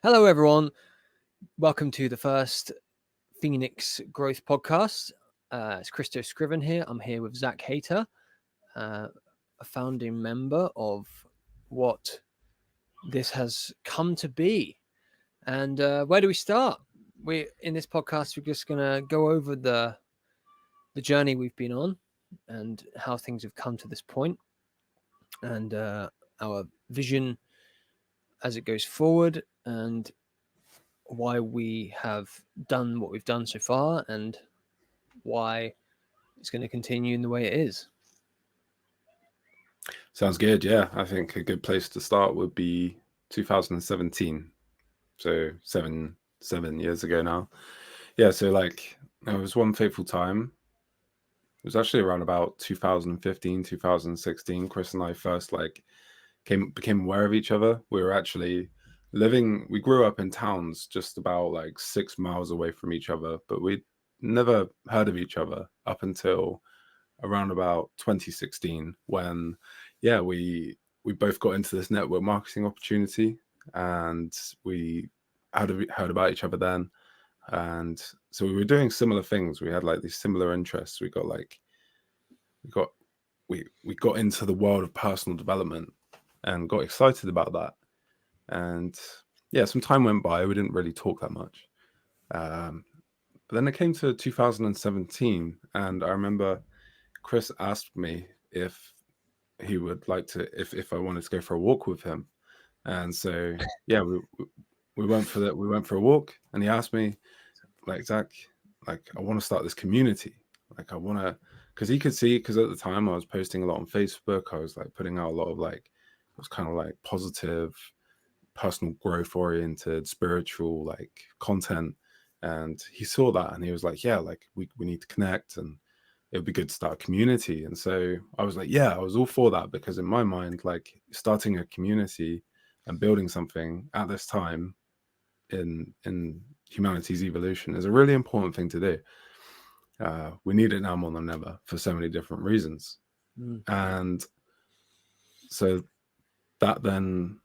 Hello, everyone. Welcome to the first Phoenix Growth Podcast. It's Christo Scriven here. I'm here with Zach Hayter, a founding member of what this has come to be. And where do we start? In this podcast, we're just going to go over the journey we've been on and how things have come to this point, and our vision as it goes forward, and why we have done what we've done so far, and why it's going to continue in the way it is. Sounds good. Yeah, I think a good place to start would be 2017. So seven years ago now. Yeah, so like it was one fateful time. It was actually around about 2015, 2016. Chris and I first became aware of each other. We were actually we grew up in towns just about like 6 miles away from each other, but we'd never heard of each other up until around about 2016 when we both got into this network marketing opportunity, and we had heard about each other then. And so we were doing similar things. We had like these similar interests. We got into the world of personal development and got excited about that. And yeah, some time went by. We didn't really talk that much. But then it came to 2017, and I remember Chris asked me if he would like to, if I wanted to go for a walk with him. And so, yeah, we went for a walk, and he asked me, like, Zach, like, I want to start this community. Like, I want to, because he could see, because at the time I was posting a lot on Facebook. I was like putting out a lot of like, it was kind of like positive, personal growth oriented, spiritual like content. And he saw that, and he was like, yeah, like we need to connect, and it would be good to start a community. And so I was like, yeah, I was all for that, because in my mind, like starting a community and building something at this time in humanity's evolution is a really important thing to do. We need it now more than ever for so many different reasons. And so that then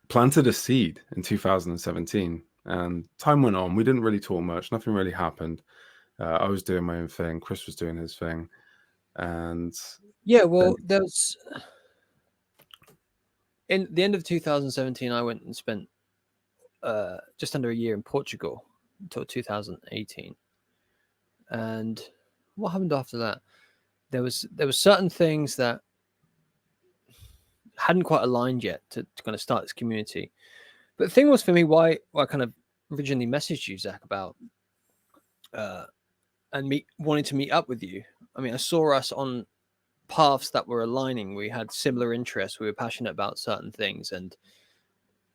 planted a seed in 2017, and time went on. We didn't really talk much. Nothing really happened. I was doing my own thing. Chris was doing his thing. And yeah, well, there's in the end of 2017, I went and spent just under a year in Portugal until 2018. And what happened after that? There was certain things that hadn't quite aligned yet to kind of start this community. But the thing was, for me, why I kind of originally messaged you, Zach, about and wanting to meet up with you. I mean, I saw us on paths that were aligning. We had similar interests. We were passionate about certain things, and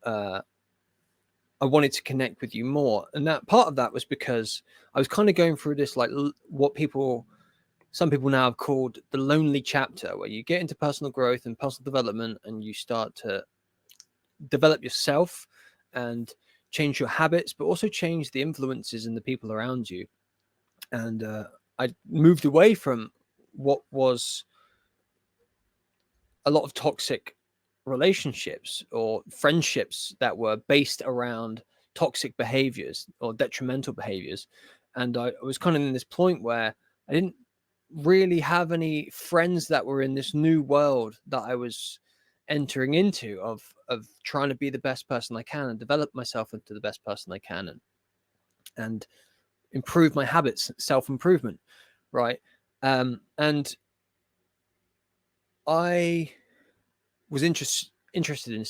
I wanted to connect with you more. And that part of that was because I was kind of going through this, like what some people now have called the lonely chapter, where you get into personal growth and personal development, and you start to develop yourself and change your habits, but also change the influences and the people around you. And I moved away from what was a lot of toxic relationships or friendships that were based around toxic behaviors or detrimental behaviors. And I was kind of in this point where I didn't really have any friends that were in this new world that I was entering into of trying to be the best person I can and develop myself into the best person I can, and improve my habits, self-improvement, right? And I was interested in in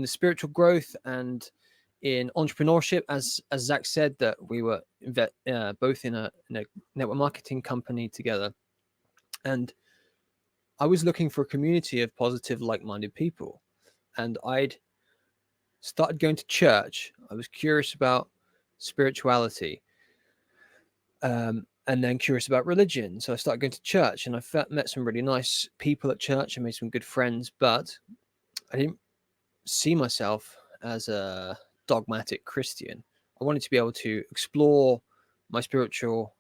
the spiritual growth and in entrepreneurship, as Zach said, that we were both in a network marketing company together, and I was looking for a community of positive, like-minded people, and I'd started going to church. I was curious about spirituality, and then curious about religion. So I started going to church, and I met some really nice people at church and made some good friends, but I didn't see myself as a dogmatic Christian. I wanted to be able to explore my spiritual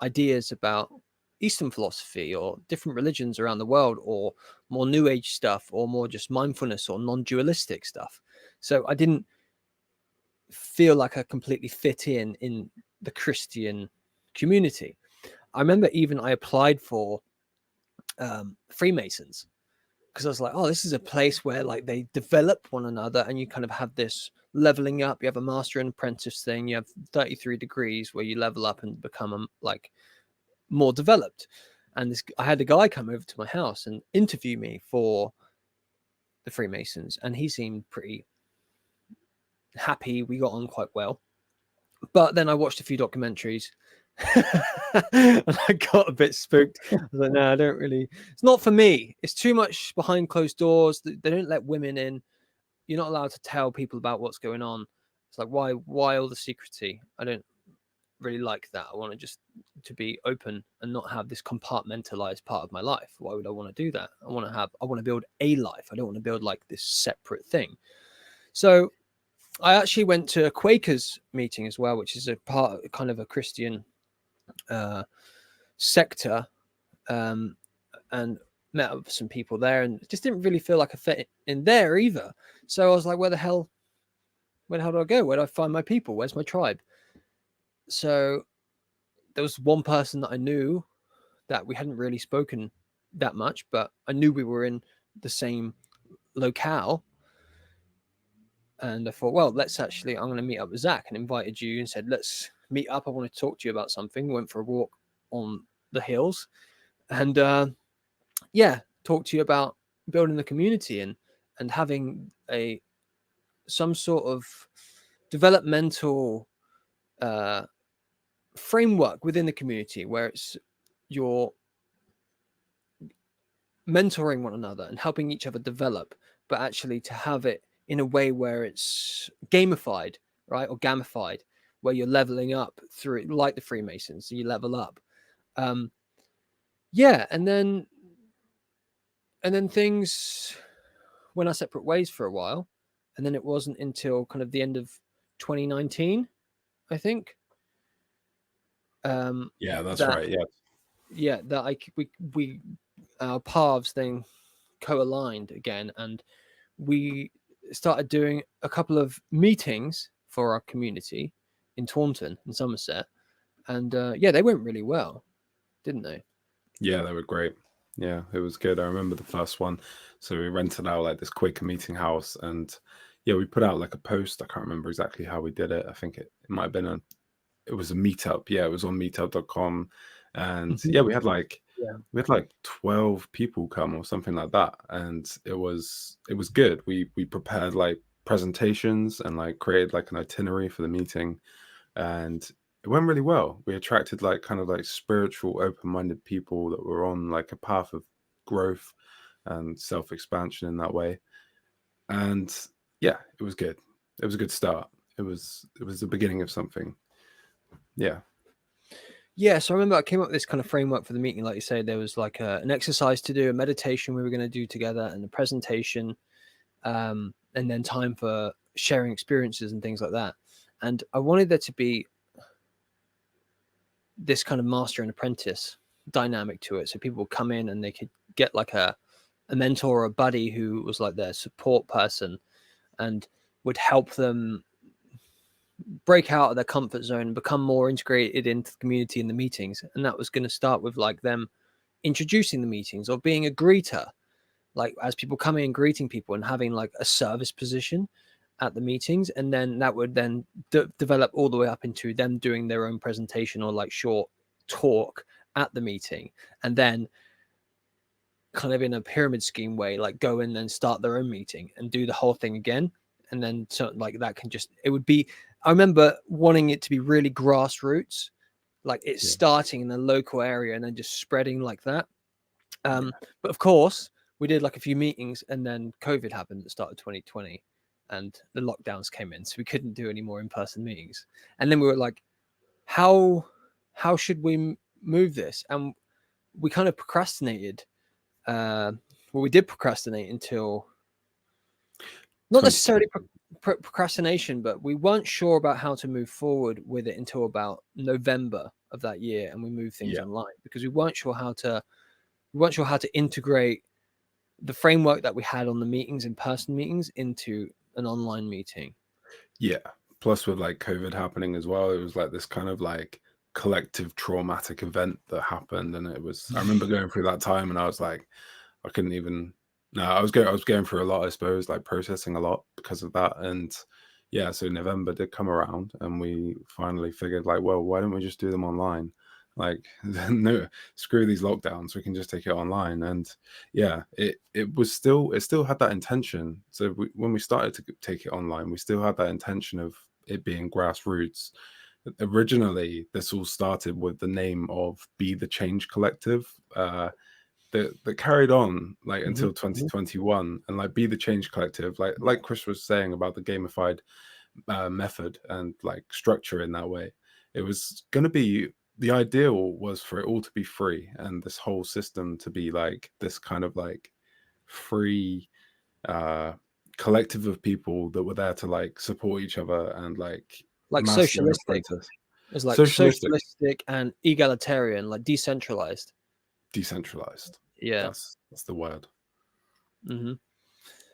ideas about Eastern philosophy or different religions around the world, or more New Age stuff, or more just mindfulness or non-dualistic stuff. So I didn't feel like I completely fit in the Christian community. I remember even I applied for Freemasons, because I was like, oh, this is a place where like they develop one another, and you kind of have this leveling up. You have a master and apprentice thing. You have 33 degrees where you level up and become like more developed. And I had a guy come over to my house and interview me for the Freemasons, and he seemed pretty happy. We got on quite well. But then I watched a few documentaries and I got a bit spooked. I was like, no, I don't really. It's not for me. It's too much behind closed doors. They don't let women in. You're not allowed to tell people about what's going on. It's like, why all the secrecy? I don't really like that. I want to just to be open and not have this compartmentalized part of my life. Why would I want to do that? I want to build a life. I don't want to build like this separate thing. So I actually went to a Quakers meeting as well, which is a part kind of a Christian sector, and met up with some people there, and just didn't really feel like I fit in there either. So I was like, where the hell do I go? Where do I find my people? Where's my tribe? So there was one person that I knew that we hadn't really spoken that much, but I knew we were in the same locale. And I thought, well, I'm going to meet up with Zach, and invited you and said, let's meet up. I want to talk to you about something. We went for a walk on the hills, and talk to you about building the community and having some sort of developmental framework within the community where it's you're mentoring one another and helping each other develop, but actually to have it in a way where it's gamified, right? Or gamified, where you're leveling up through it, like the Freemasons. So you level up. And then things went our separate ways for a while. And then it wasn't until kind of the end of 2019, I think. Yeah, that's right. Yeah. Yeah, that we our paths then co-aligned again, and we started doing a couple of meetings for our community in Taunton, in Somerset, and they went really well, didn't they? Yeah, they were great. Yeah, it was good. I remember the first one. So we rented out like this Quaker meeting house, and we put out like a post. I can't remember exactly how we did it. I think it might have been it was a meetup. Yeah, it was on meetup.com. And we had like 12 people come or something like that. And it was good. We prepared like presentations and like created like an itinerary for the meeting, and it went really well. We attracted like kind of like spiritual, open-minded people that were on like a path of growth and self-expansion in that way. And it was good. It was a good start. It was the beginning of something. Yeah. So I remember I came up with this kind of framework for the meeting. Like you say, there was like an exercise to do, a meditation we were going to do together, and a presentation, and then time for sharing experiences and things like that. And I wanted there to be this kind of master and apprentice dynamic to it. So people would come in and they could get like a mentor or a buddy who was like their support person and would help them break out of their comfort zone and become more integrated into the community in the meetings. And that was going to start with like them introducing the meetings or being a greeter, like as people coming and greeting people and having like a service position at the meetings. And then that would then develop all the way up into them doing their own presentation or like short talk at the meeting. And then kind of in a pyramid scheme way, like go in and start their own meeting and do the whole thing again. And then so like that can just, it would be, I remember wanting it to be really grassroots, like it's starting in the local area and then just spreading like that. But of course we did like a few meetings and then COVID happened at the start of 2020 and the lockdowns came in. So we couldn't do any more in-person meetings. And then we were like, how should we move this? And we kind of procrastinated. We did procrastinate until not necessarily procrastination, but we weren't sure about how to move forward with it until about November of that year, and we moved things Yeah. online because we weren't sure how to integrate the framework that we had on the meetings, in-person meetings, into an online meeting. Yeah. Plus with like COVID happening as well, it was like this kind of like collective traumatic event that happened. And I remember going through that time and I was like, I couldn't even, no, I was going through a lot, I suppose, like processing a lot because of that. And yeah, so November did come around and we finally figured like, well, why don't we just do them online? Like, no, screw these lockdowns. We can just take it online. And yeah, it still had that intention. So when we started to take it online, we still had that intention of it being grassroots. Originally, this all started with the name of Be the Change Collective. That carried on like until 2021, and like Be the Change Collective, like Chris was saying about the gamified method and like structure in that way. It was going to be, the ideal was for it all to be free and this whole system to be like this kind of like free collective of people that were there to like support each other and like master the socialistic. process. It's like Socialistic, socialistic and egalitarian, like decentralized. decentralized. Yeah. That's the word. Mm-hmm.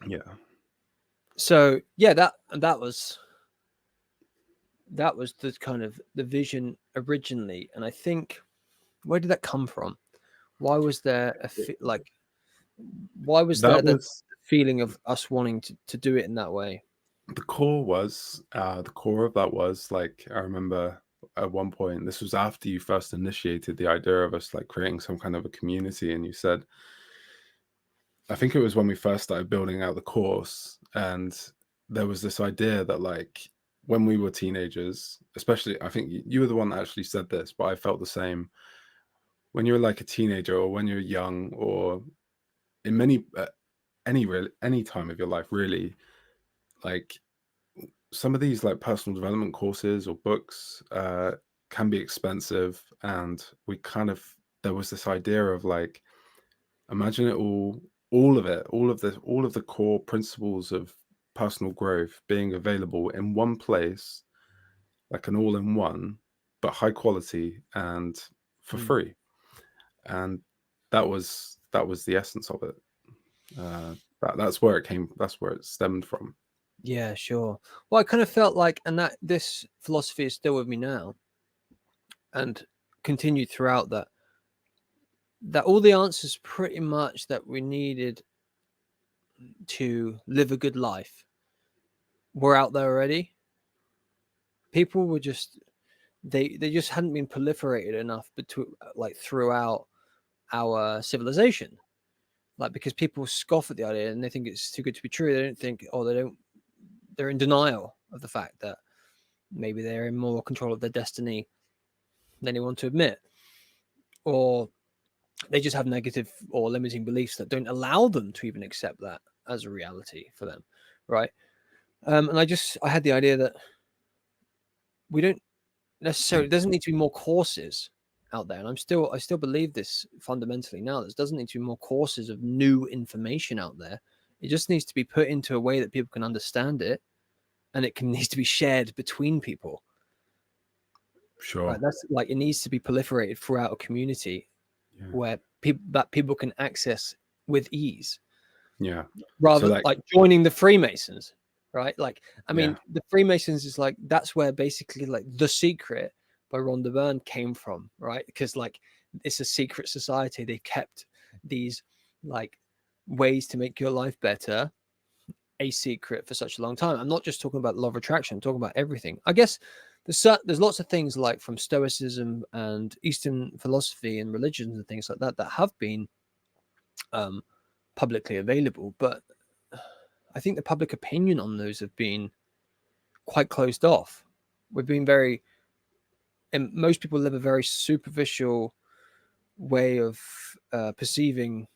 Yeah. So yeah, that was the kind of the vision originally, and I think, where did that come from? Why was there why was there That the was feeling of us wanting to do it in that way? the core of that was like, I remember at one point, this was after you first initiated the idea of us like creating some kind of a community, and you said, I think it was when we first started building out the course, and there was this idea that like when we were teenagers, especially, I think you were the one that actually said this, but I felt the same. When you're like a teenager or when you're young or in any time of your life, really, like some of these like personal development courses or books can be expensive, and there was this idea of like, imagine it all of it, all of the core principles of personal growth being available in one place, like an all-in-one, but high quality and for free. And that was the essence of it. That's where it came. That's where it stemmed from. Yeah, sure. Well, I kind of felt like, and that this philosophy is still with me now, and continued throughout that all the answers pretty much that we needed to live a good life were out there already. People were just they just hadn't been proliferated enough between like throughout our civilization. Like, because people scoff at the idea and they think it's too good to be true. They don't think, or they're in denial of the fact that maybe they're in more control of their destiny than they want to admit, or they just have negative or limiting beliefs that don't allow them to even accept that as a reality for them, right? And I had the idea that we don't necessarily, it doesn't need to be more courses out there, and I still believe this fundamentally now. There doesn't need to be more courses of new information out there. It just needs to be put into a way that people can understand it, and needs to be shared between people. Sure. Right? That's like, it needs to be proliferated throughout a community where people can access with ease. Yeah. Rather So like joining the Freemasons, right? Like, I mean, the Freemasons is like, that's where basically like The Secret by Rhonda Byrne came from, right? Because like it's a secret society. They kept these like ways to make your life better a secret for such a long time. I'm not just talking about law of attraction. I'm talking about everything. I guess there's lots of things like from Stoicism and Eastern philosophy and religions and things like that that have been publicly available, but I think the public opinion on those have been quite closed off. We've been and most people live a very superficial way of perceiving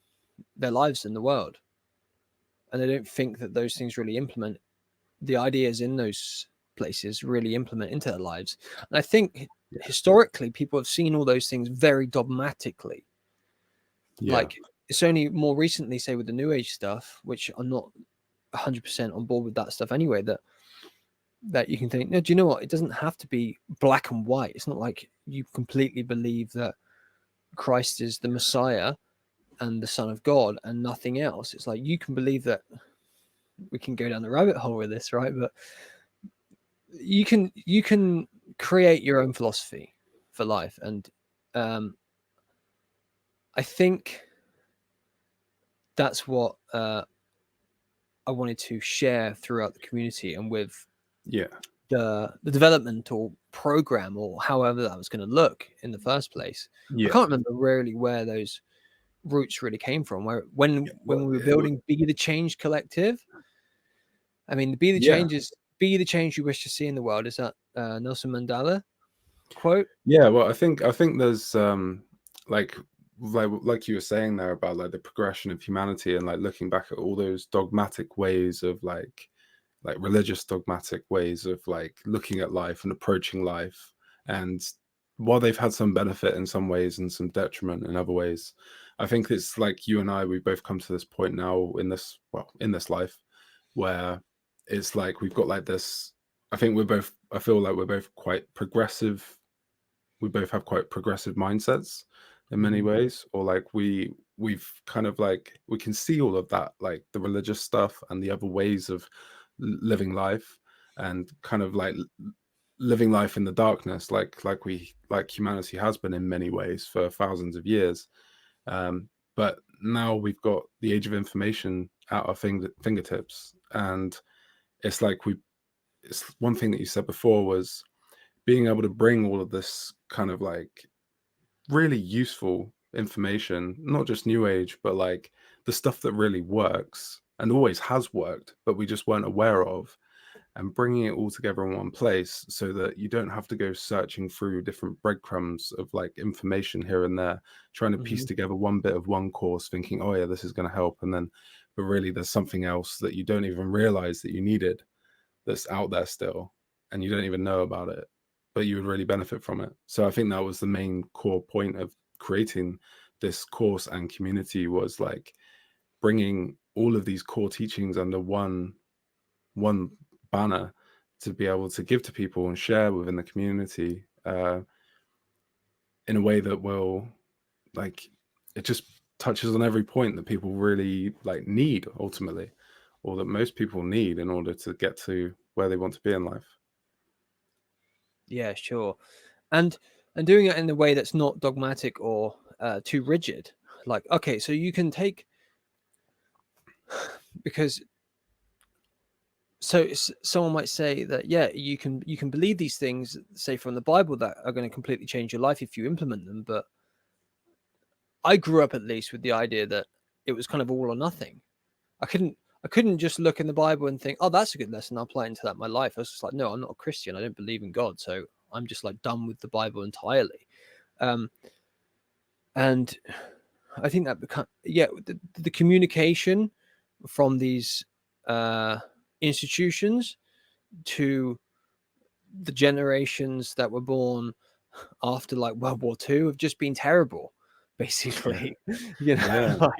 their lives in the world, and they don't think that those things really implement the ideas in those places really implement into their lives. And I think historically people have seen all those things very dogmatically. Like, it's only more recently, say with the New Age stuff, which I'm not 100% on board with that stuff anyway, that you can think, no, do you know what? It doesn't have to be black and white. It's not like you completely believe that Christ is the Messiah and the Son of God and nothing else. It's like you can believe that. We can go down the rabbit hole with this, right? But you can create your own philosophy for life, and I think that's what I wanted to share throughout the community and with the developmental program, or however that was going to look in the first place. I can't remember really where those roots really came from. When we were building Be the Change Collective, I mean, be the change you wish to see in the world. Is that Nelson Mandela quote? Yeah, well, I think there's like you were saying there about like the progression of humanity, and like looking back at all those dogmatic ways of like religious dogmatic ways of like looking at life and approaching life, and while they've had some benefit in some ways and some detriment in other ways, I think it's like you and I, we've both come to this point now in this life where it's like we've got like this. I feel like we're both quite progressive. We both have quite progressive mindsets in many ways, or like we've kind of like, we can see all of that, like the religious stuff and the other ways of living life, and kind of like living life in the darkness, like humanity has been in many ways for thousands of years. But now we've got the age of information at our fingertips, and it's like it's one thing that you said before was being able to bring all of this kind of like really useful information, not just new age, but like the stuff that really works and always has worked, but we just weren't aware of, and bringing it all together in one place so that you don't have to go searching through different breadcrumbs of like information here and there, trying to piece together one bit of one course, thinking, oh yeah, this is going to help. And then, but really there's something else that you don't even realize that you needed that's out there still, and you don't even know about it, but you would really benefit from it. So I think that was the main core point of creating this course and community, was like bringing all of these core teachings under one banner to be able to give to people and share within the community in a way that will, like, it just touches on every point that people really like need ultimately, or that most people need in order to get to where they want to be in life. Yeah, sure. And doing it in a way that's not dogmatic or too rigid. Like, okay, so you can take, because so someone might say that, yeah, you can believe these things, say from the Bible, that are going to completely change your life if you implement them. But I grew up at least with the idea that it was kind of all or nothing. I couldn't just look in the Bible and think, oh, that's a good lesson, I'll apply into that in my life. I was just like, no, I'm not a Christian. I don't believe in God. So I'm just like done with the Bible entirely. And I think that the communication from these institutions to the generations that were born after like World War II have just been terrible, basically. You know,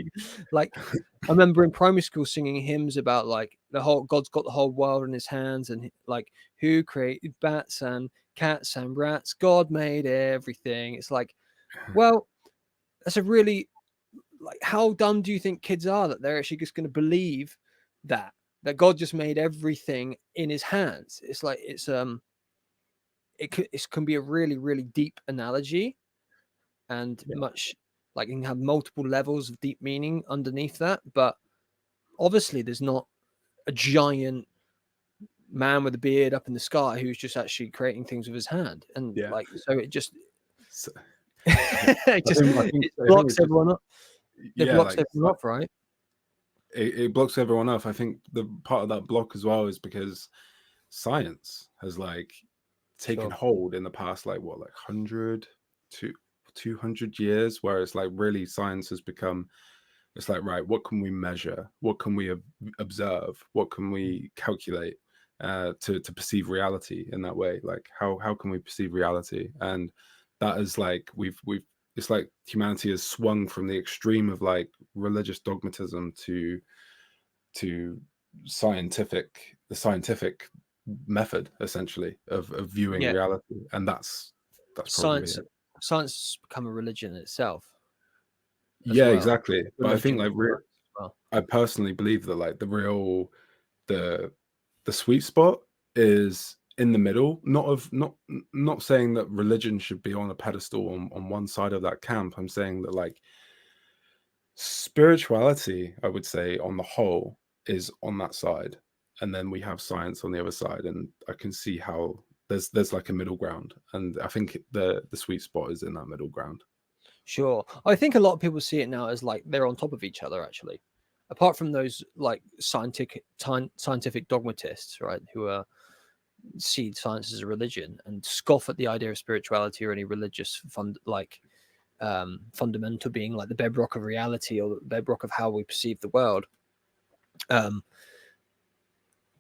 like I remember in primary school singing hymns about like God's got the whole world in his hands, and like who created bats and cats and rats? God made everything. It's like, well, that's a really, like, how dumb do you think kids are that they're actually just going to believe that God just made everything in his hands? It's like it can be a really, really deep analogy, and much like you can have multiple levels of deep meaning underneath that. But obviously there's not a giant man with a beard up in the sky who's just actually creating things with his hand, and like, so it just it blocks everyone up. It blocks everyone off, right? It blocks everyone off. I think the part of that block as well is because science has like taken hold in the past, like 100 to 200 years, where it's like really science has become, it's like, right, what can we measure? What can we observe? What can we calculate to perceive reality in that way? Like how can we perceive reality? And that is like, we've it's like humanity has swung from the extreme of like religious dogmatism to the scientific method, essentially, of viewing reality. And that's that's probably science it. has become a religion in itself as Yeah, well. exactly. But I think Religion like as well. I personally believe that like the the sweet spot is in the middle. Not saying that religion should be on a pedestal on one side of that camp. I'm saying that like spirituality, I would say, on the whole, is on that side, and then we have science on the other side, and I can see how there's like a middle ground, and I think the sweet spot is in that middle ground. Sure. I think a lot of people see it now as like they're on top of each other, actually. Apart from those like scientific dogmatists, right, who see science as a religion and scoff at the idea of spirituality or any religious fundamental being like the bedrock of reality or the bedrock of how we perceive the world.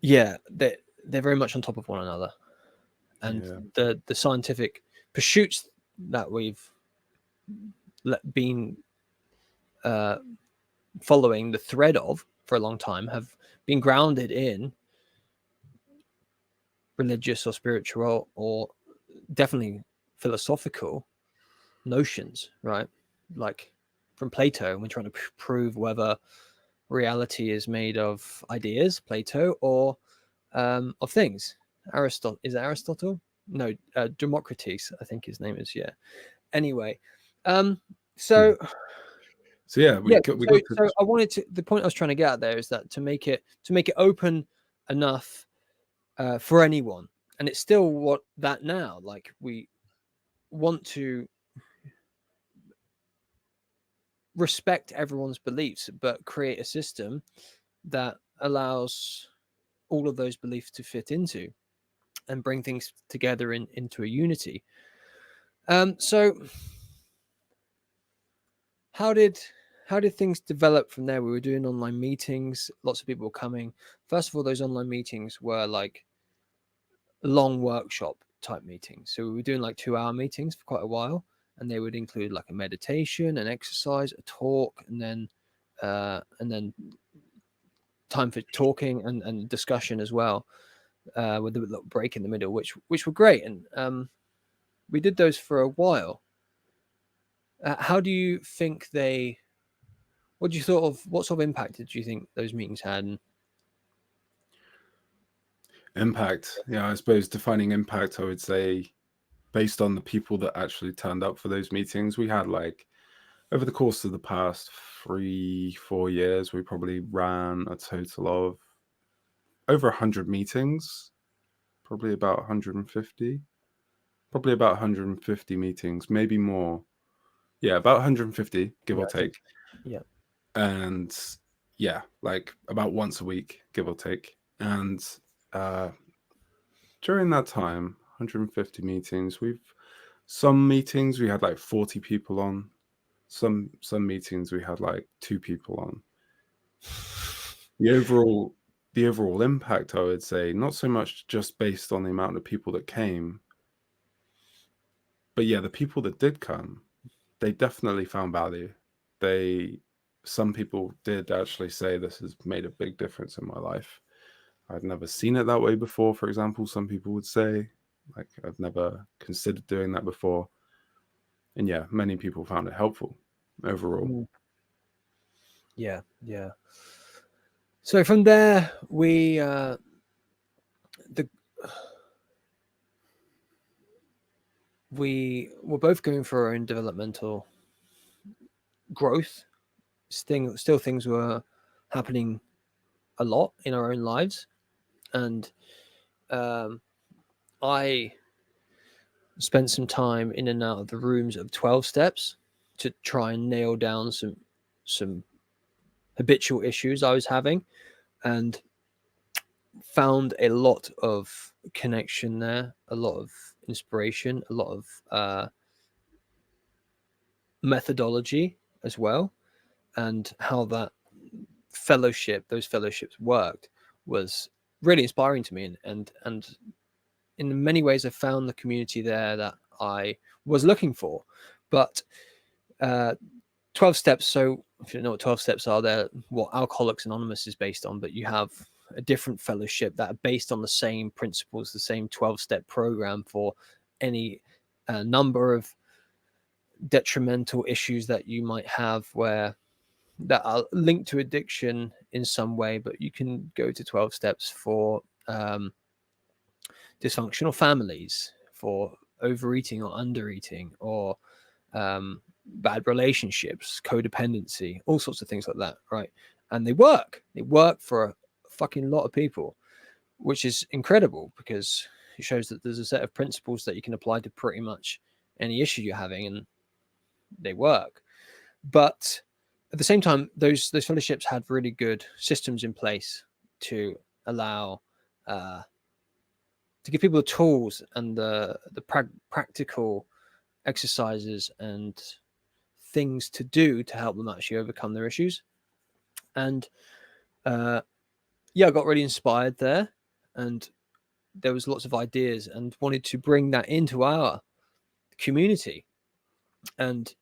Yeah, they're very much on top of one another, and the scientific pursuits that we've been following the thread of for a long time have been grounded in religious or spiritual or definitely philosophical notions, right? Like from Plato, and we're trying to prove whether reality is made of ideas, Plato, or of things. Aristotle, is it Aristotle? No, Democritus, I think his name is. Yeah. Anyway, so So yeah, we yeah, got so, to so I wanted to. The point I was trying to get at there is that to make it open enough for anyone, and it's still what that now. Like we want to respect everyone's beliefs, but create a system that allows all of those beliefs to fit into and bring things together into a unity. So how did things develop from there? We were doing online meetings, lots of people were coming. First of all, those online meetings were like long workshop type meetings. So we were doing like 2-hour meetings for quite a while, and they would include like a meditation, an exercise, a talk, and then time for talking and discussion as well, with a little break in the middle, which were great. And we did those for a while. How do you think they? What sort of impact did you think those meetings had? impact. Yeah, I suppose defining impact, I would say, based on the people that actually turned up for those meetings, we had like over the course of the past 3-4 years, we probably ran a total of over 100 meetings, probably about 150, meetings, maybe more. Yeah, about 150, give Yeah, or I think. take. Yeah. And yeah, like about once a week, give or take. And during that time, 150 meetings, some meetings we had like 40 people on. Some meetings we had like 2 people on. The overall impact, I would say, not so much just based on the amount of people that came, but yeah, the people that did come, they definitely found value. Some people did actually say this has made a big difference in my life. I'd never seen it that way before, for example. Some people would say, like, I've never considered doing that before. And yeah, many people found it helpful overall. Yeah. Yeah. So from there, we were both going for our own developmental growth. Still things were happening a lot in our own lives, and I spent some time in and out of the rooms of 12 steps to try and nail down some habitual issues I was having, and found a lot of connection there, a lot of inspiration, a lot of methodology as well, and how those fellowships worked was really inspiring to me, and in many ways I found the community there that I was looking for. But 12 steps, so if you know what 12 steps are, they're what Alcoholics Anonymous is based on, but you have a different fellowship that are based on the same principles, the same 12-step program for any a number of detrimental issues that you might have that are linked to addiction in some way, but you can go to 12 steps for dysfunctional families, for overeating or undereating, or bad relationships, codependency, all sorts of things like that, right? And they work for a fucking lot of people, which is incredible because it shows that there's a set of principles that you can apply to pretty much any issue you're having, and they work. But at the same time, those fellowships had really good systems in place to allow to give people the tools and the practical exercises and things to do to help them actually overcome their issues. And I got really inspired there, and there was lots of ideas, and wanted to bring that into our community. And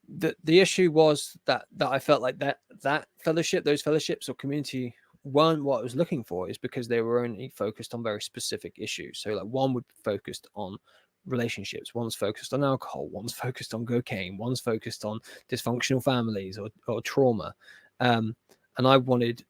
the issue was that I felt like that fellowship, those fellowships or community, weren't what I was looking for, is because they were only focused on very specific issues. So like one would be focused on relationships, one's focused on alcohol, one's focused on cocaine, one's focused on dysfunctional families or trauma. And I wanted,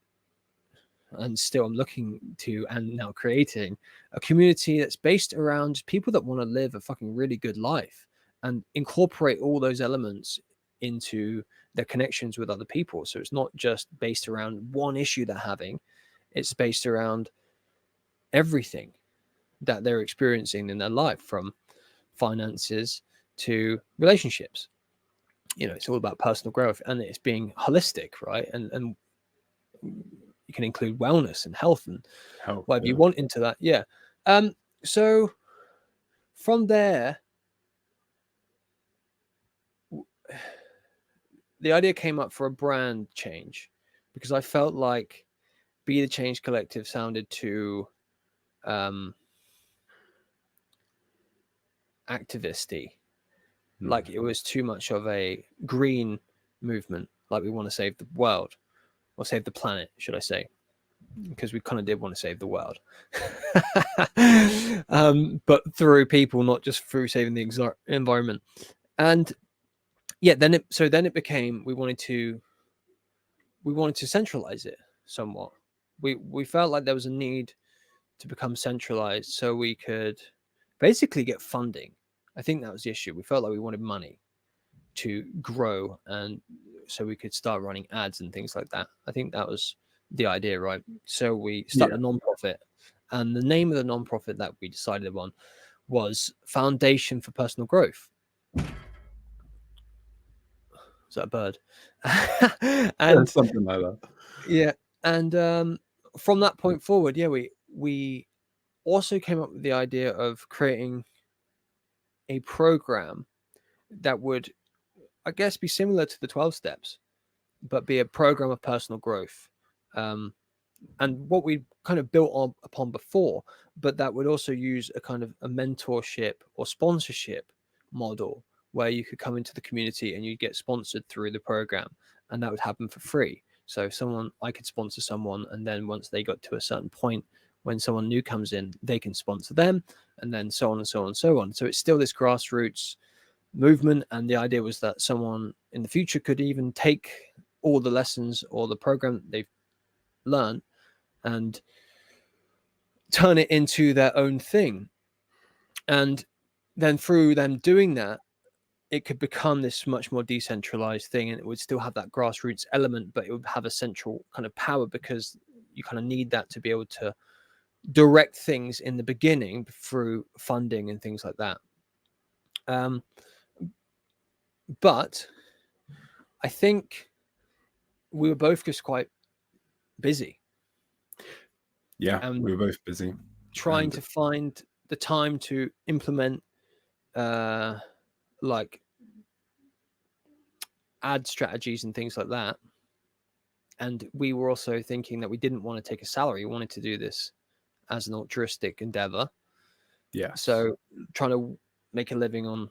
and still I'm looking to, and now creating, a community that's based around people that want to live a fucking really good life and incorporate all those elements into their connections with other people. So it's not just based around one issue they're having, it's based around everything that they're experiencing in their life, from finances to relationships. It's all about personal growth, and it's being holistic, right? And you can include wellness and health and whatever you want into that. Yeah. So from there, the idea came up for a brand change, because I felt like Be the Change Collective sounded too activisty. Like it was too much of a green movement, like we want to save the world, or save the planet, should I say, because we kind of did want to save the world. But through people, not just through saving the environment. And yeah, then it became, we wanted to centralize it somewhat. We felt like there was a need to become centralized so we could basically get funding. I think that was the issue. We felt like we wanted money to grow, and so we could start running ads and things like that. I think that was the idea, right? So we started a non-profit, and the name of the non-profit that we decided on was Foundation for Personal Growth. Is that a bird? And something like that. Yeah. And from that point forward, we also came up with the idea of creating a program that would, I guess, be similar to the 12 steps, but be a program of personal growth. And what we kind of built upon before, but that would also use a kind of a mentorship or sponsorship model, where you could come into the community and you'd get sponsored through the program, and that would happen for free. So I could sponsor someone, and then once they got to a certain point, when someone new comes in, they can sponsor them, and then so on and so on and so on. So it's still this grassroots movement, and the idea was that someone in the future could even take all the lessons or the program that they've learned and turn it into their own thing. And then through them doing that, it could become this much more decentralized thing, and it would still have that grassroots element, but it would have a central kind of power, because you kind of need that to be able to direct things in the beginning through funding and things like that. But I think we were both just quite busy. Yeah, we were both busy trying to find the time to implement like ad strategies and things like that. And we were also thinking that we didn't want to take a salary. We wanted to do this as an altruistic endeavor. Yeah. So trying to make a living on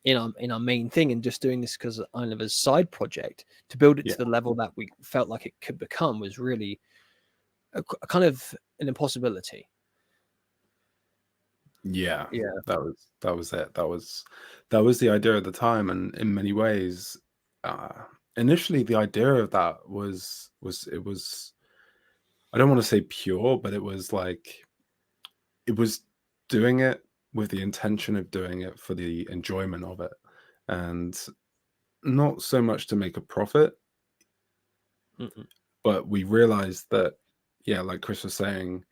in our main thing, and just doing this because kind of a side project to build it to the level that we felt like it could become, was really a kind of an impossibility. Yeah, Yeah. that was it. That was the idea at the time, and in many ways, uh, initially the idea of that was it was, I don't want to say pure, but it was like it was doing it with the intention of doing it for the enjoyment of it, and not so much to make a profit. Mm-mm. But we realized that, yeah, like Chris was saying,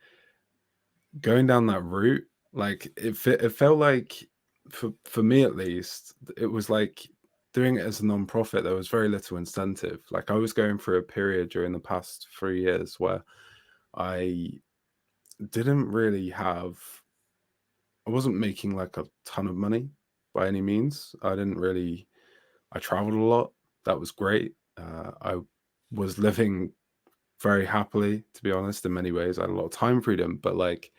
going down that route, like it felt like, for me at least, it was like doing it as a non-profit. There was very little incentive. Like I was going through a period during the past 3 years where I didn't really have, I wasn't making like a ton of money by any means. I traveled a lot. That was great. I was living very happily, to be honest, in many ways. I had a lot of time freedom, but like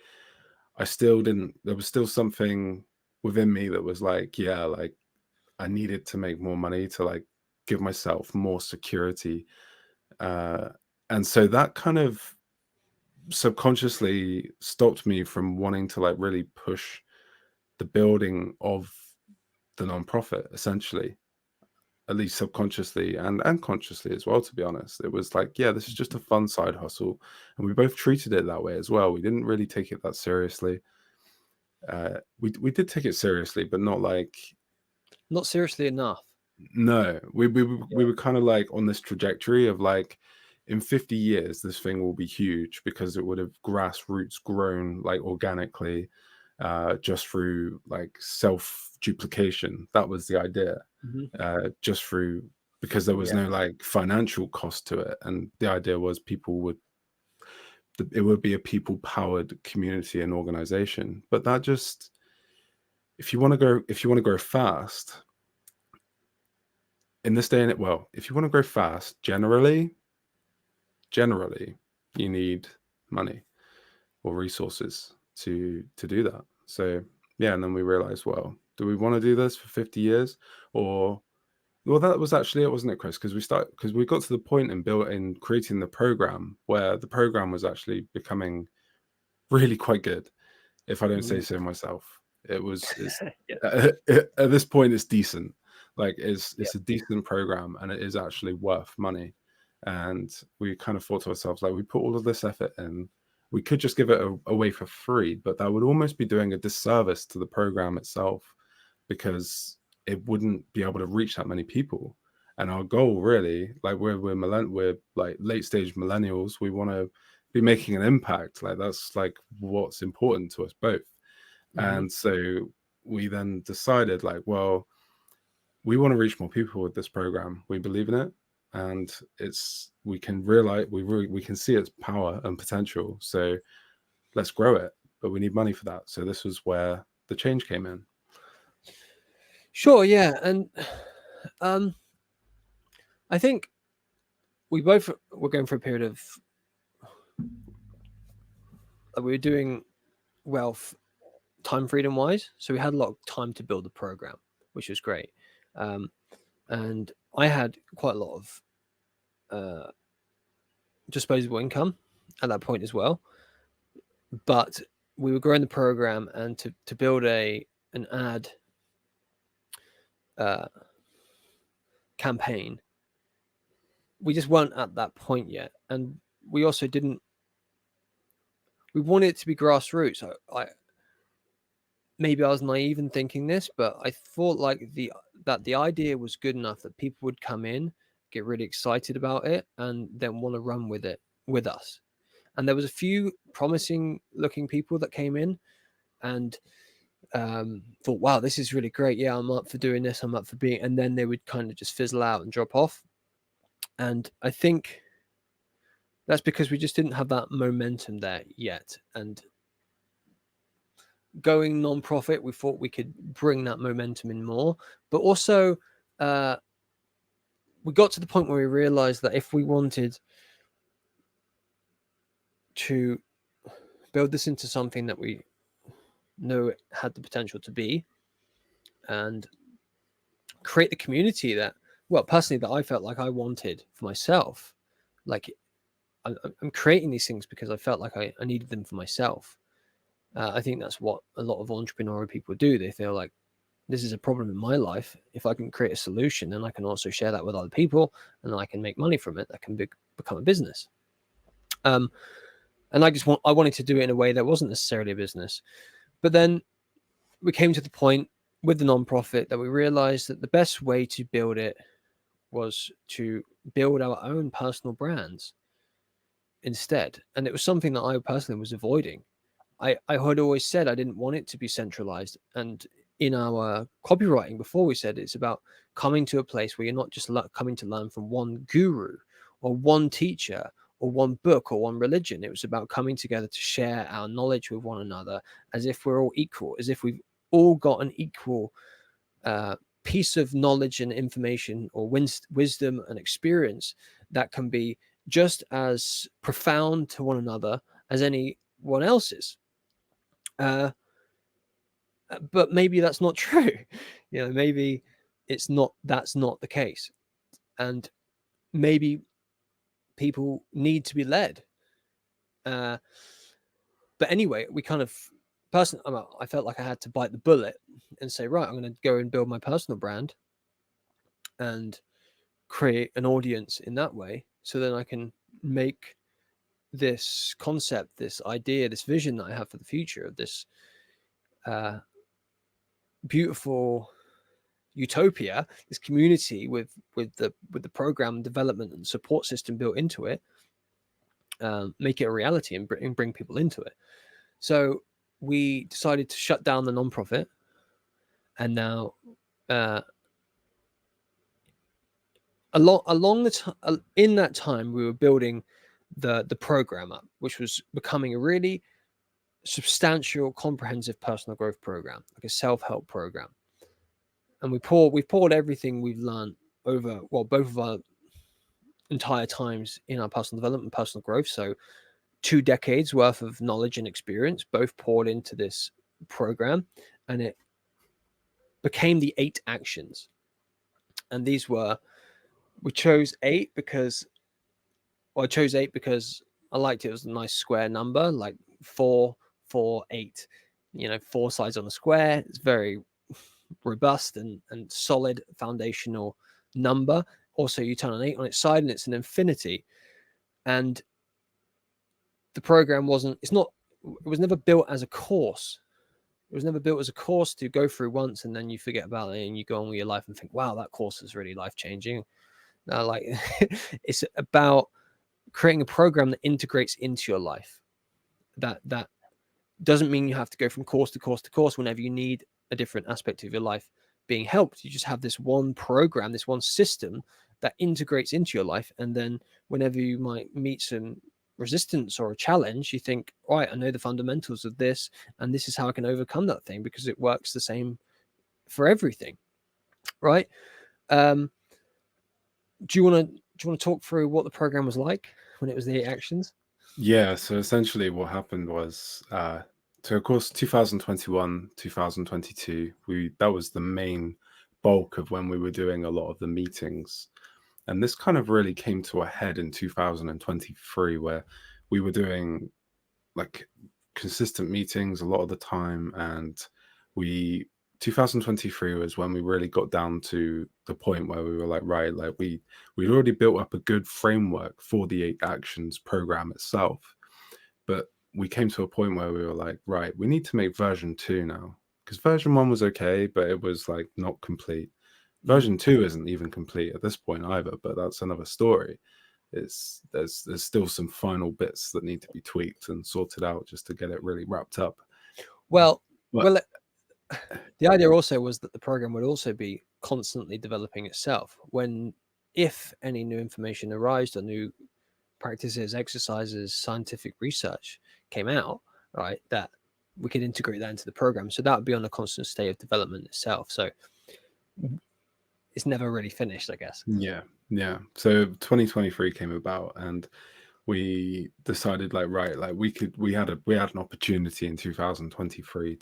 I still didn't, there was still something within me that was like, yeah, like I needed to make more money to like give myself more security. Uh, and so that kind of subconsciously stopped me from wanting to like really push the building of the nonprofit, essentially, at least subconsciously and consciously as well, to be honest. It was like, yeah, this is just a fun side hustle. And we both treated it that way as well. We didn't really take it that seriously. We did take it seriously, but not like, Not seriously enough. no, we Yeah. were kind of like on this trajectory of like, in 50 years, this thing will be huge because it would have grassroots grown like organically, just through like self duplication. That was the idea, Mhm. just through, because there was Yeah. no like financial cost to it. And the idea was it would be a people powered community and organization. But that just, if you want to grow fast in this day and well, if you want to grow fast, generally, you need money or resources to do that. So yeah, and then we realized, well, do we want to do this for 50 years? Or, well, that was actually it, wasn't it, Chris? Because we got to the point in creating the program where the program was actually becoming really quite good, if I don't say Mhm. so myself. It's Yeah. at this point it's decent. Like Yeah. it's a decent program, and it is actually worth money. And we kind of thought to ourselves, like, we put all of this effort in, we could just give it away for free, but that would almost be doing a disservice to the program itself, because it wouldn't be able to reach that many people. And our goal, really, like we're like late stage millennials, we want to be making an impact. Like that's like what's important to us both. Mhm. And so we then decided, like, well, we want to reach more people with this program. We believe in it, and we can realize, we can see its power and potential. So let's grow it, but we need money for that. So this was where the change came in. Sure. Yeah. And um, I think we both were going for a period of we were doing well time freedom wise, so we had a lot of time to build the program, which was great. Um, and I had quite a lot of disposable income at that point as well. But we were growing the program, and to build an ad uh, campaign, we just weren't at that point yet, and we also didn't. We wanted it to be grassroots. Maybe I was naive in thinking this, but I thought like the idea was good enough that people would come in, get really excited about it, and then want to run with it with us. And there was a few promising looking people that came in and thought, wow, this is really great. Yeah, I'm up for doing this. I'm up for being, and then they would kind of just fizzle out and drop off. And I think that's because we just didn't have that momentum there yet. And going non-profit, we thought we could bring that momentum in more, but also we got to the point where we realized that if we wanted to build this into something that we know it had the potential to be, and create the community that, well, personally, that I felt like I wanted for myself, like I'm creating these things because I felt like I needed them for myself. I think that's what a lot of entrepreneurial people do. They feel like, this is a problem in my life. If I can create a solution, then I can also share that with other people, and then I can make money from it. That can become a business. And I wanted to do it in a way that wasn't necessarily a business. But then we came to the point with the nonprofit that we realized that the best way to build it was to build our own personal brands instead. And it was something that I personally was avoiding. I had always said I didn't want it to be centralized. And in our copywriting before, we said it's about coming to a place where you're not just coming to learn from one guru or one teacher or one book or one religion. It was about coming together to share our knowledge with one another as if we're all equal, as if we've all got an equal piece of knowledge and information or wisdom and experience that can be just as profound to one another as anyone else's. But maybe that's not true. Maybe that's not the case. And maybe people need to be led. But anyway, we kind of I felt like I had to bite the bullet and say, right, I'm going to go and build my personal brand and create an audience in that way. So then I can make this concept, this idea, this vision that I have for the future of this beautiful utopia, this community with the program development and support system built into it, make it a reality and bring people into it. So we decided to shut down the nonprofit, and now in that time we were building the program up, which was becoming a really substantial, comprehensive personal growth program, like a self-help program. And we've poured everything we've learned over both of our entire times in our personal development, personal growth. So 2 decades worth of knowledge and experience, both poured into this program, and it became the 8 actions. And we chose 8 because I chose 8 because I liked it. It was a nice square number, like 4, 4, 8. 4 sides on a square. It's very robust and solid foundational number. Also, you turn an 8 on its side and it's an infinity. And the program it was never built as a course. It was never built as a course to go through once and then you forget about it and you go on with your life and think, wow, that course is really life-changing. Now, like, it's about creating a program that integrates into your life. That doesn't mean you have to go from course to course to course whenever you need a different aspect of your life being helped. You just have this one program, this one system that integrates into your life. And then whenever you might meet some resistance or a challenge, you think, right, I know the fundamentals of this, and this is how I can overcome that thing, because it works the same for everything, right? Do you want to talk through what the program was like when it was the 8 actions? Yeah, so essentially what happened was, so of course 2021, 2022, that was the main bulk of when we were doing a lot of the meetings. And this kind of really came to a head in 2023, where we were doing like consistent meetings a lot of the time. And 2023 was when we really got down to the point where we were like, right, like we'd already built up a good framework for the 8 actions program itself. But we came to a point where we were like, right, we need to make version 2 now, because version 1 was okay, but it was like not complete. Version 2 isn't even complete at this point either, but that's another story. There's still some final bits that need to be tweaked and sorted out just to get it really wrapped up. Well, the idea also was that the program would also be constantly developing itself. If any new information arrived or new practices, exercises, scientific research came out, right, that we could integrate that into the program. So that would be on a constant state of development itself. So it's never really finished, I guess. Yeah. So 2023 came about, and we decided, like, right, like we had an opportunity in 2023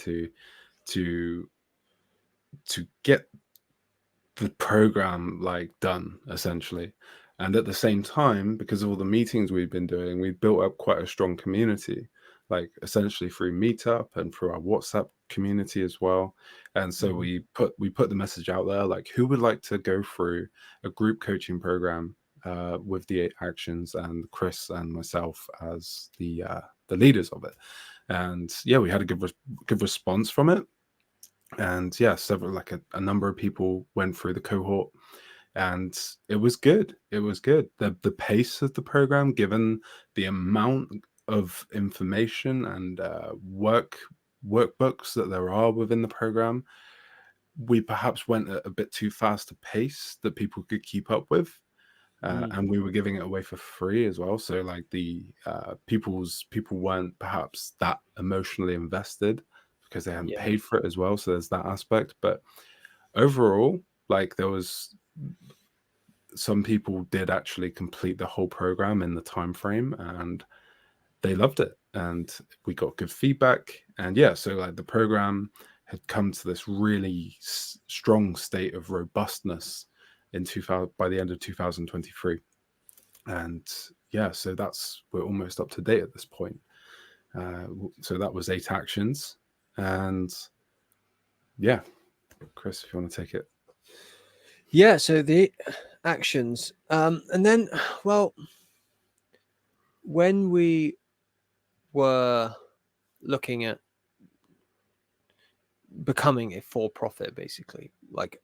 to get the program like done, essentially. And at the same time, because of all the meetings we've been doing, we built up quite a strong community. like essentially through Meetup and through our WhatsApp community as well. And so we put the message out there, like, who would like to go through a group coaching program with the 8 actions, and Chris and myself as the leaders of it. And yeah, we had a good response from it. And yeah, several, like a number of people went through the cohort, and it was good. It was good. The pace of the program, given the amount of information and workbooks that there are within the program, we perhaps went at a bit too fast a pace that people could keep up with. And we were giving it away for free as well. So like the people weren't perhaps that emotionally invested because they hadn't paid for it as well. So there's that aspect. But overall, like, there was some people did actually complete the whole program in the time frame, and they loved it, and we got good feedback. And yeah, so like the program had come to this really strong state of robustness by the end of 2023. And yeah, so we're almost up to date at this point. So that was 8 actions. And yeah, Chris, if you want to take it. Yeah, so the actions, and then, well, when we were looking at becoming a for-profit, basically, like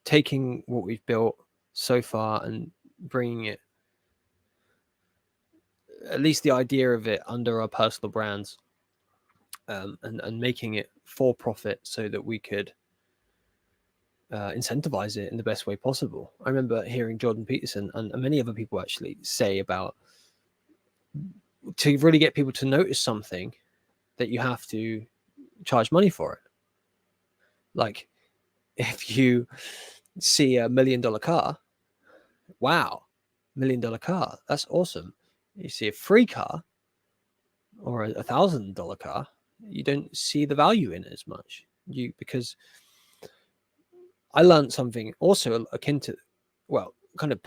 taking what we've built so far and bringing it, at least the idea of it, under our personal brands, and making it for profit so that we could incentivize it in the best way possible. I remember hearing Jordan Peterson and many other people actually say about, to really get people to notice something, that you have to charge money for it. Like, if you see $1 million car, wow, $1 million car, that's awesome. You see a free car or a $1,000 car, you don't see the value in it as much. Because I learned something also akin to, well, kind of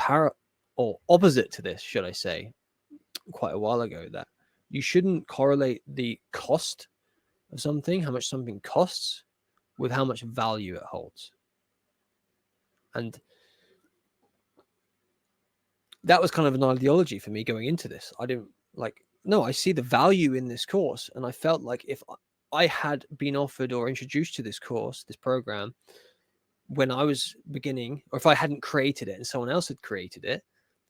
or opposite to this, should I say, quite a while ago, that you shouldn't correlate the cost of something, how much something costs, with how much value it holds. And that was kind of an ideology for me going into this. I didn't no, I see the value in this course. And I felt like if I had been offered or introduced to this course, this program, when I was beginning, or if I hadn't created it and someone else had created it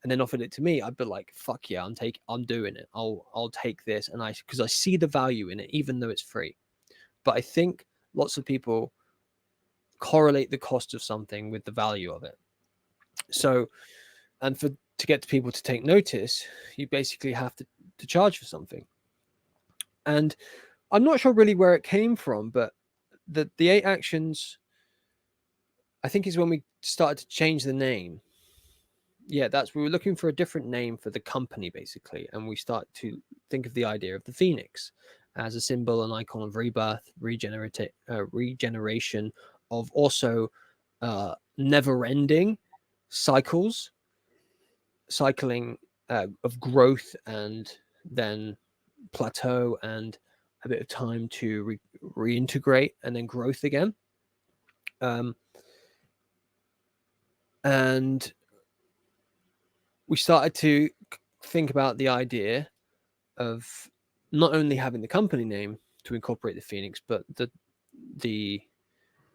and then offered it to me, I'd be like, fuck yeah, I'm doing it. I'll take this. And because I see the value in it, even though it's free. But I think lots of people correlate the cost of something with the value of it. So, and to get people to take notice, you basically have to charge for something. And I'm not sure really where it came from, but the 8 actions, I think, is when we started to change the name. Yeah, we were looking for a different name for the company, basically. And we start to think of the idea of the phoenix as a symbol, an icon of rebirth, regeneration, of also never-ending cycling of growth, and then plateau, and a bit of time to reintegrate, and then growth again. And we started to think about the idea of not only having the company name to incorporate the phoenix, but the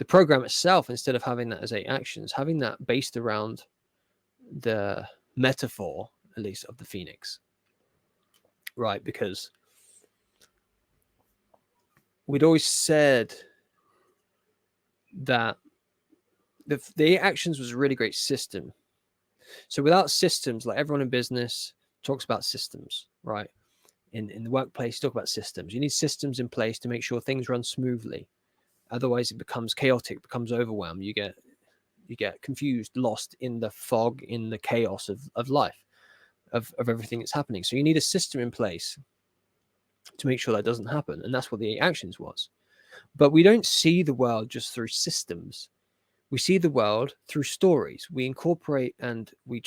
program itself, instead of having that as 8 actions, having that based around the metaphor, at least, of the phoenix, right? Because we'd always said that the 8 actions was a really great system. So without systems, like everyone in business talks about systems, right? In the workplace, talk about systems. You need systems in place to make sure things run smoothly. Otherwise, it becomes chaotic, becomes overwhelmed. You get confused, lost in the fog, in the chaos of life, of everything that's happening. So you need a system in place to make sure that doesn't happen. And that's what the 8 actions was. But we don't see the world just through systems. We see the world through stories. We incorporate and we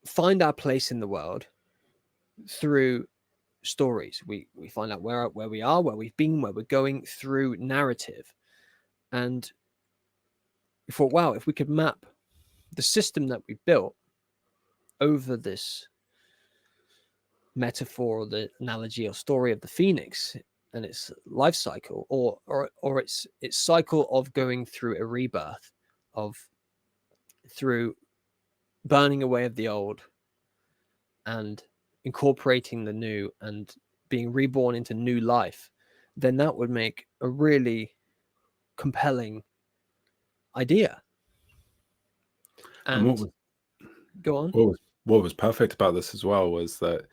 find our place in the world through stories. We find out where we are, where we've been, where we're going through narrative. And we thought, wow, if we could map the system that we built over this metaphor, or the analogy or story of the phoenix and its life cycle, or its cycle of going through a rebirth, through burning away of the old and incorporating the new and being reborn into new life, then that would make a really compelling idea. And go on. What was perfect about this as well was that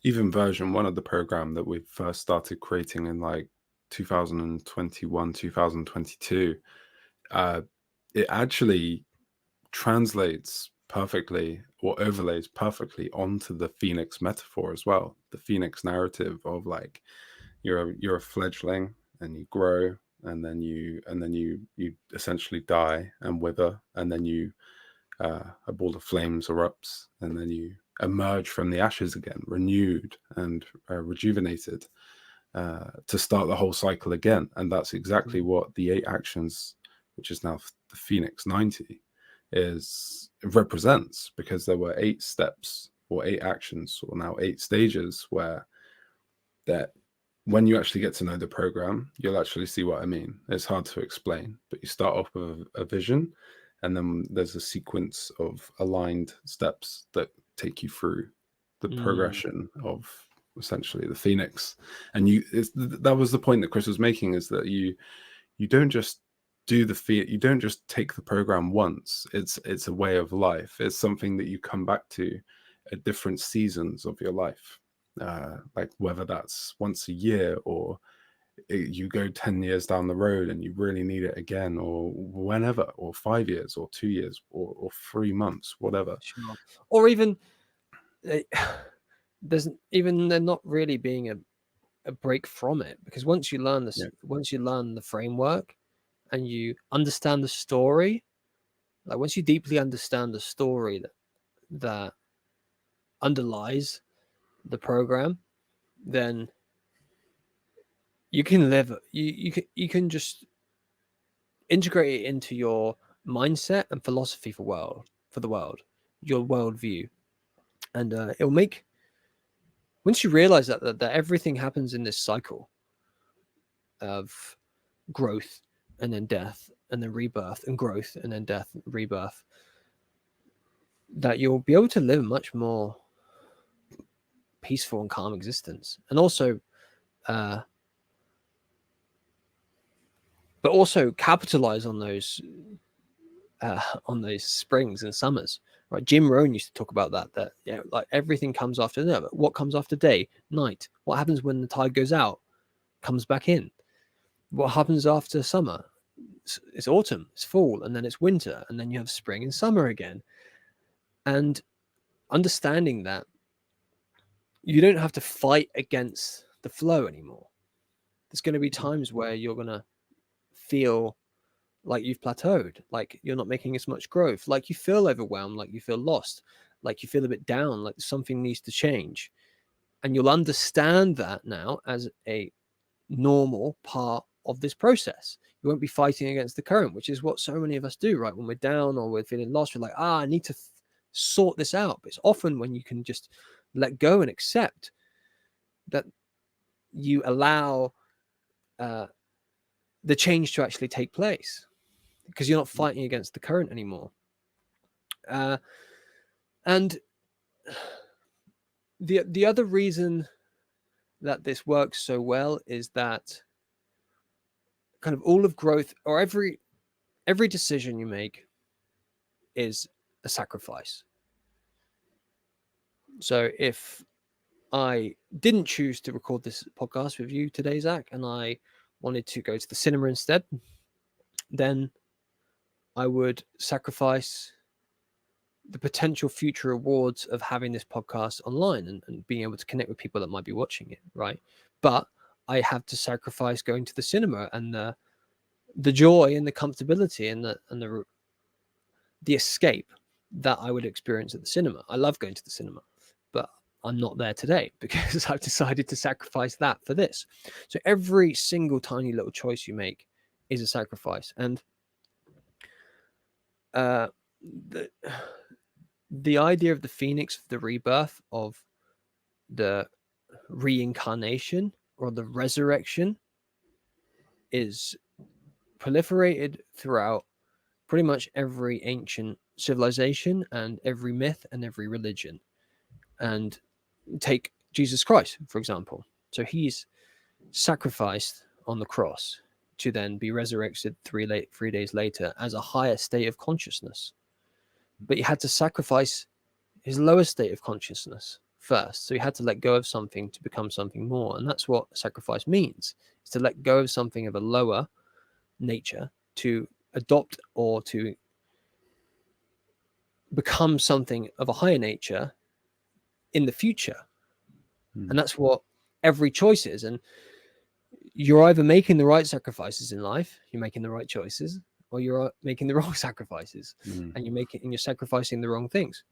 even version 1 of the program that we first started creating in like 2021, 2022, it actually translates perfectly or overlays perfectly onto the phoenix metaphor as well. The phoenix narrative of like you're a fledgling and you grow, and then you essentially die and wither, and then a ball of flames erupts, and then you emerge from the ashes again, renewed and rejuvenated, to start the whole cycle again. And that's exactly what the 8 actions, which is now the Phoenix 90, represents, because there were 8 steps or 8 actions, or now 8 stages, where that when you actually get to know the program, you'll actually see what I mean. It's hard to explain, but you start off with a vision, and then there's a sequence of aligned steps that take you through the progression of essentially the Phoenix. And that was the point that Chris was making, is that you don't just do you don't just take the program once. It's a way of life. It's something that you come back to at different seasons of your life, like whether that's once a year, or you go 10 years down the road and you really need it again, or whenever, or 5 years, or 2 years, or 3 months, whatever. Sure. Or even there's even there not really being a break from it, because once you learn this, once you learn the framework and you understand the story, like once you deeply understand the story that underlies the program, then you can live, you can just integrate it into your mindset and philosophy for the world, your worldview. And it'll make, once you realize that everything happens in this cycle of growth and then death and then rebirth, and growth and then death and rebirth, that you'll be able to live a much more peaceful and calm existence. And also but also capitalize on those springs and summers, right? Jim Rohn used to talk about that like everything comes after that. But what comes after day? Night. What happens when the tide goes out? Comes back in. What happens after summer? It's autumn, it's fall, and then it's winter, and then you have spring and summer again. And understanding that you don't have to fight against the flow anymore. There's going to be times where you're going to feel like you've plateaued, like you're not making as much growth, like you feel overwhelmed, like you feel lost, like you feel a bit down, like something needs to change. And you'll understand that now as a normal part of this process. You won't be fighting against the current, which is what so many of us do, right? When we're down or we're feeling lost, we're like, I need to sort this out. But it's often when you can just let go and accept that you allow the change to actually take place, because you're not fighting against the current anymore. And the other reason that this works so well is that kind of all of growth, or every decision you make is a sacrifice. So if I didn't choose to record this podcast with you today, Zach, and I wanted to go to the cinema instead, then I would sacrifice the potential future rewards of having this podcast online and being able to connect with people that might be watching it, right? But I have to sacrifice going to the cinema and the joy and the comfortability and the escape that I would experience at the cinema. I love going to the cinema, but I'm not there today because I've decided to sacrifice that for this. So every single tiny little choice you make is a sacrifice. And the idea of the phoenix, of the rebirth, of the reincarnation or the resurrection is proliferated throughout pretty much every ancient civilization and every myth and every religion. And take Jesus Christ, for example. So he's sacrificed on the cross to then be resurrected 3 days later as a higher state of consciousness. But he had to sacrifice his lower state of consciousness first. So he had to let go of something to become something more. And that's what sacrifice means, is to let go of something of a lower nature to adopt or to become something of a higher nature in the future. And that's what every choice is. And you're either making the right sacrifices in life, you're making the right choices, or you're making the wrong sacrifices, and you're sacrificing the wrong things.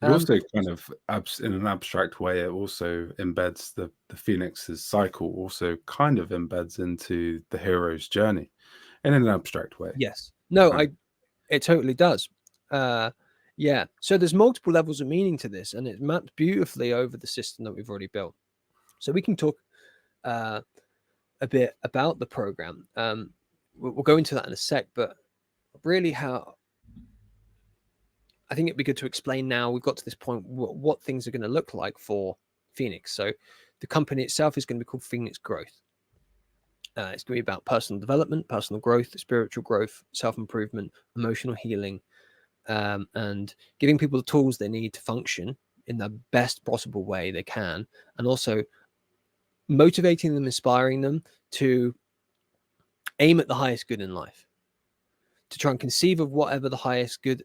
It also kind of, in an abstract way, it also embeds the Phoenix's cycle, also kind of embeds into the hero's journey in an abstract way. Yes. No, it totally does. Yeah. So there's multiple levels of meaning to this, and it maps beautifully over the system that we've already built. So we can talk a bit about the program. We'll go into that in a sec, but really how I think it'd be good to explain now we've got to this point what things are going to look like for Phoenix. So the company itself is going to be called Phoenix Growth. It's going to be about personal development, personal growth, spiritual growth, self-improvement, emotional healing, and giving people the tools they need to function in the best possible way they can, and also motivating them, inspiring them to aim at the highest good in life, to try and conceive of whatever the highest good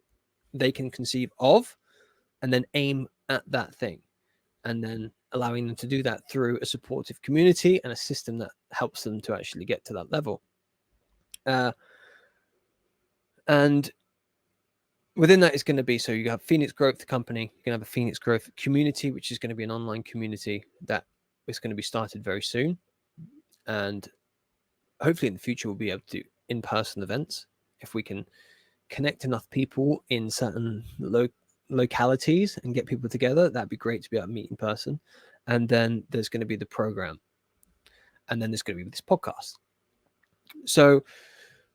they can conceive of, and then aim at that thing, and then allowing them to do that through a supportive community and a system that helps them to actually get to that level. And within that is going to be, so you have Phoenix Growth, the company, you're going to have a Phoenix Growth community, which is going to be an online community that is going to be started very soon. And hopefully in the future, we'll be able to do in-person events. If we can connect enough people in certain localities and get people together, that'd be great to be able to meet in person. And then there's going to be the program. And then there's going to be this podcast. So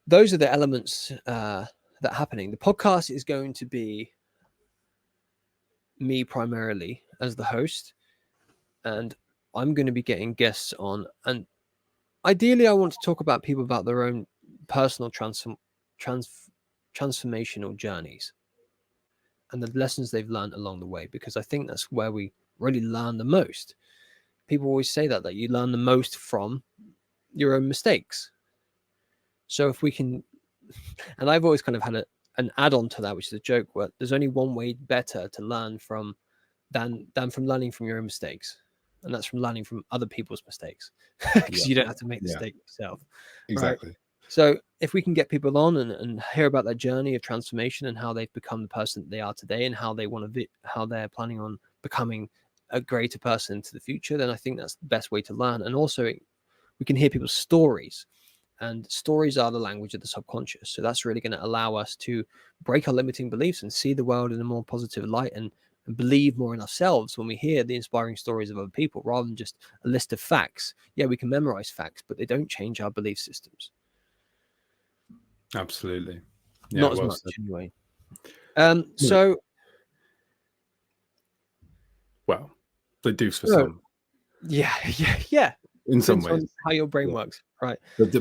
those are the elements that are happening. The podcast is going to be me primarily as the host, and I'm going to be getting guests on. And ideally, I want to talk about people about their own personal transformational journeys and the lessons they've learned along the way, because I think that's where we really learn the most. People always say that you learn the most from your own mistakes. So if we can, and I've always kind of had an add-on to that, which is a joke, where there's only one way better to learn from than from learning from your own mistakes, and that's from learning from other people's mistakes, because you don't have to make the mistake yourself. Exactly. Right? So if we can get people on and hear about their journey of transformation and how they've become the person that they are today, and how they want to how they're planning on becoming a greater person into the future, then I think that's the best way to learn. And also we can hear people's stories, and stories are the language of the subconscious. So that's really going to allow us to break our limiting beliefs and see the world in a more positive light, and believe more in ourselves when we hear the inspiring stories of other people, rather than just a list of facts. Yeah, we can memorize facts, but they don't change our belief systems. Absolutely. Yeah, not as much anyway. So, well, they do for some. Yeah. In some ways, how your brain works, right? But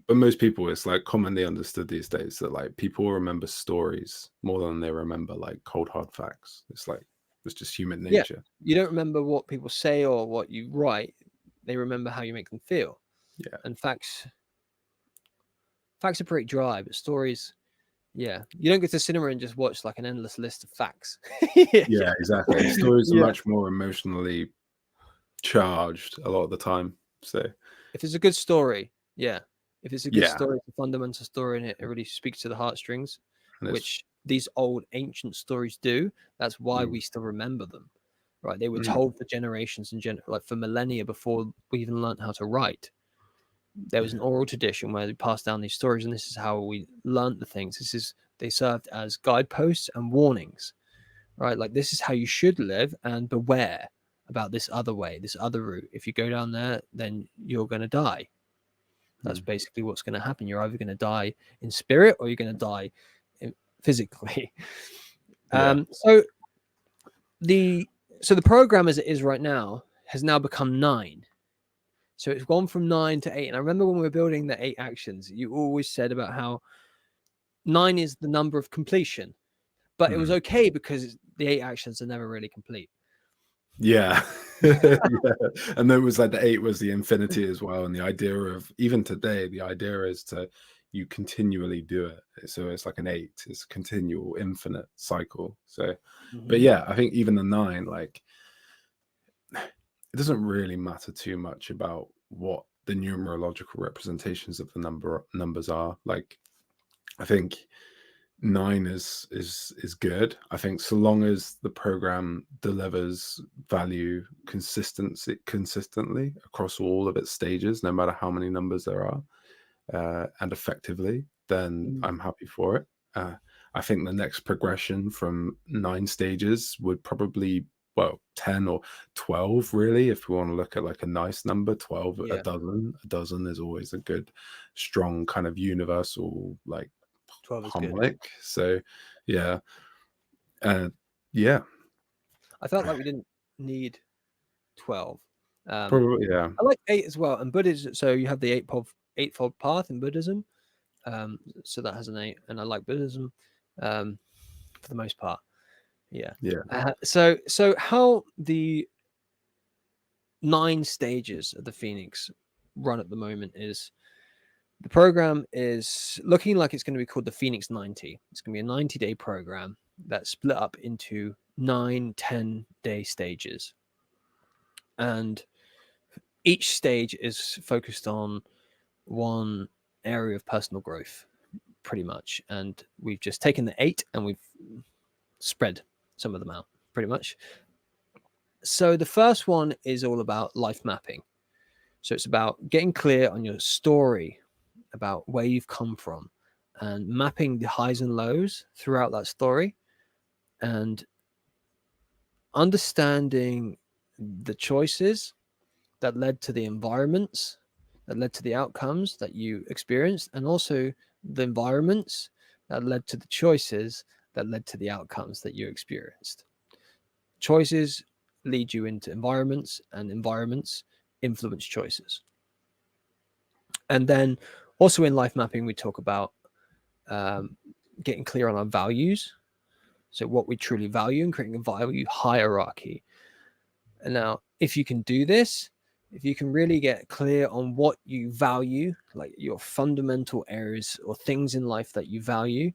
most people, it's like commonly understood these days that like people remember stories more than they remember like cold hard facts. It's like it's just human nature. Yeah. You don't remember what people say or what you write; they remember how you make them feel. Yeah, and facts are pretty dry, but stories, yeah, you don't get to cinema and just watch like an endless list of facts. Yeah, exactly. Stories are much more emotionally charged a lot of the time. So if it's a good story, if it's a good story, it's a fundamental story, and it really speaks to the heartstrings, which these old ancient stories do. That's why we still remember them, right? They were told for generations and like for millennia before we even learned how to write. There was an oral tradition where they passed down these stories, and this is how we learned the things. They served as guideposts and warnings, right? Like, this is how you should live, and beware about this other way, this other route. If you go down there, then you're going to die. That's basically what's going to happen. You're either going to die in spirit or you're going to die physically. So the program as it is right now has now become 9. So it's gone from 9 to 8. And I remember when we were building the 8 actions, you always said about how 9 is the number of completion, but it was okay because the 8 actions are never really complete. Yeah. Yeah. And then it was like the 8 was the infinity as well. And the idea of, even today, the idea is you continually do it. So it's like an 8, it's a continual infinite cycle. So, but yeah, I think even the 9, like, it doesn't really matter too much about what the numerological representations of the numbers are. Like, I think 9 is good. I think so long as the program delivers value consistently across all of its stages, no matter how many numbers there are, and effectively, then I'm happy for it. I think the next progression from 9 stages would probably, 10 or 12, really, if we want to look at like a nice number. 12, a dozen is always a good, strong kind of universal, like, 12 is harmonic. good. So yeah. I felt like we didn't need 12. Probably, yeah. I like 8 as well. And Buddhism, so you have the eightfold path in Buddhism. So that has an 8, and I like Buddhism for the most part. Yeah. So how the 9 stages of the Phoenix run at the moment is, the program is looking like it's going to be called the Phoenix 90. It's going to be a 90-day program that's split up into 9 10-day stages, and each stage is focused on one area of personal growth, pretty much. And we've just taken the 8 and we've spread some of them out, pretty much. So the first one is all about life mapping. So it's about getting clear on your story, about where you've come from, and mapping the highs and lows throughout that story, and understanding the choices that led to the environments that led to the outcomes that you experienced, and also the environments that led to the choices that led to the outcomes that you experienced. Choices lead you into environments, and environments influence choices. And then also in life mapping, we talk about getting clear on our values. So what we truly value, and creating a value hierarchy. And now, if you can do this, if you can really get clear on what you value, like your fundamental areas or things in life that you value,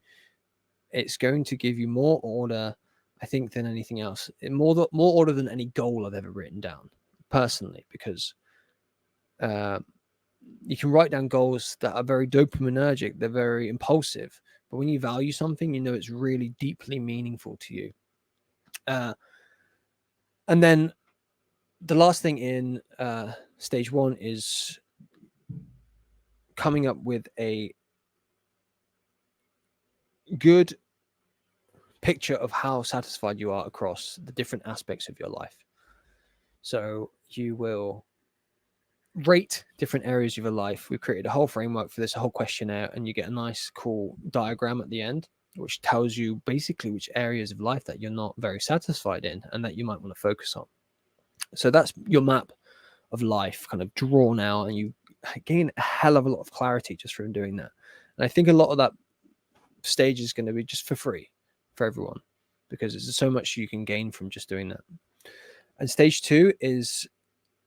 it's going to give you more order, I think, than anything else. More order than any goal I've ever written down, personally, because you can write down goals that are very dopaminergic, they're very impulsive. But when you value something, you know it's really deeply meaningful to you. And then the last thing in stage 1 is coming up with a good picture of how satisfied you are across the different aspects of your life. So you will rate different areas of your life. We've created a whole framework for this, a whole questionnaire, and you get a nice, cool diagram at the end, which tells you basically which areas of life that you're not very satisfied in and that you might want to focus on. So that's your map of life kind of drawn out, and you gain a hell of a lot of clarity just from doing that. And I think a lot of that stage is going to be just for free for everyone, because there's so much you can gain from just doing that. And stage 2 is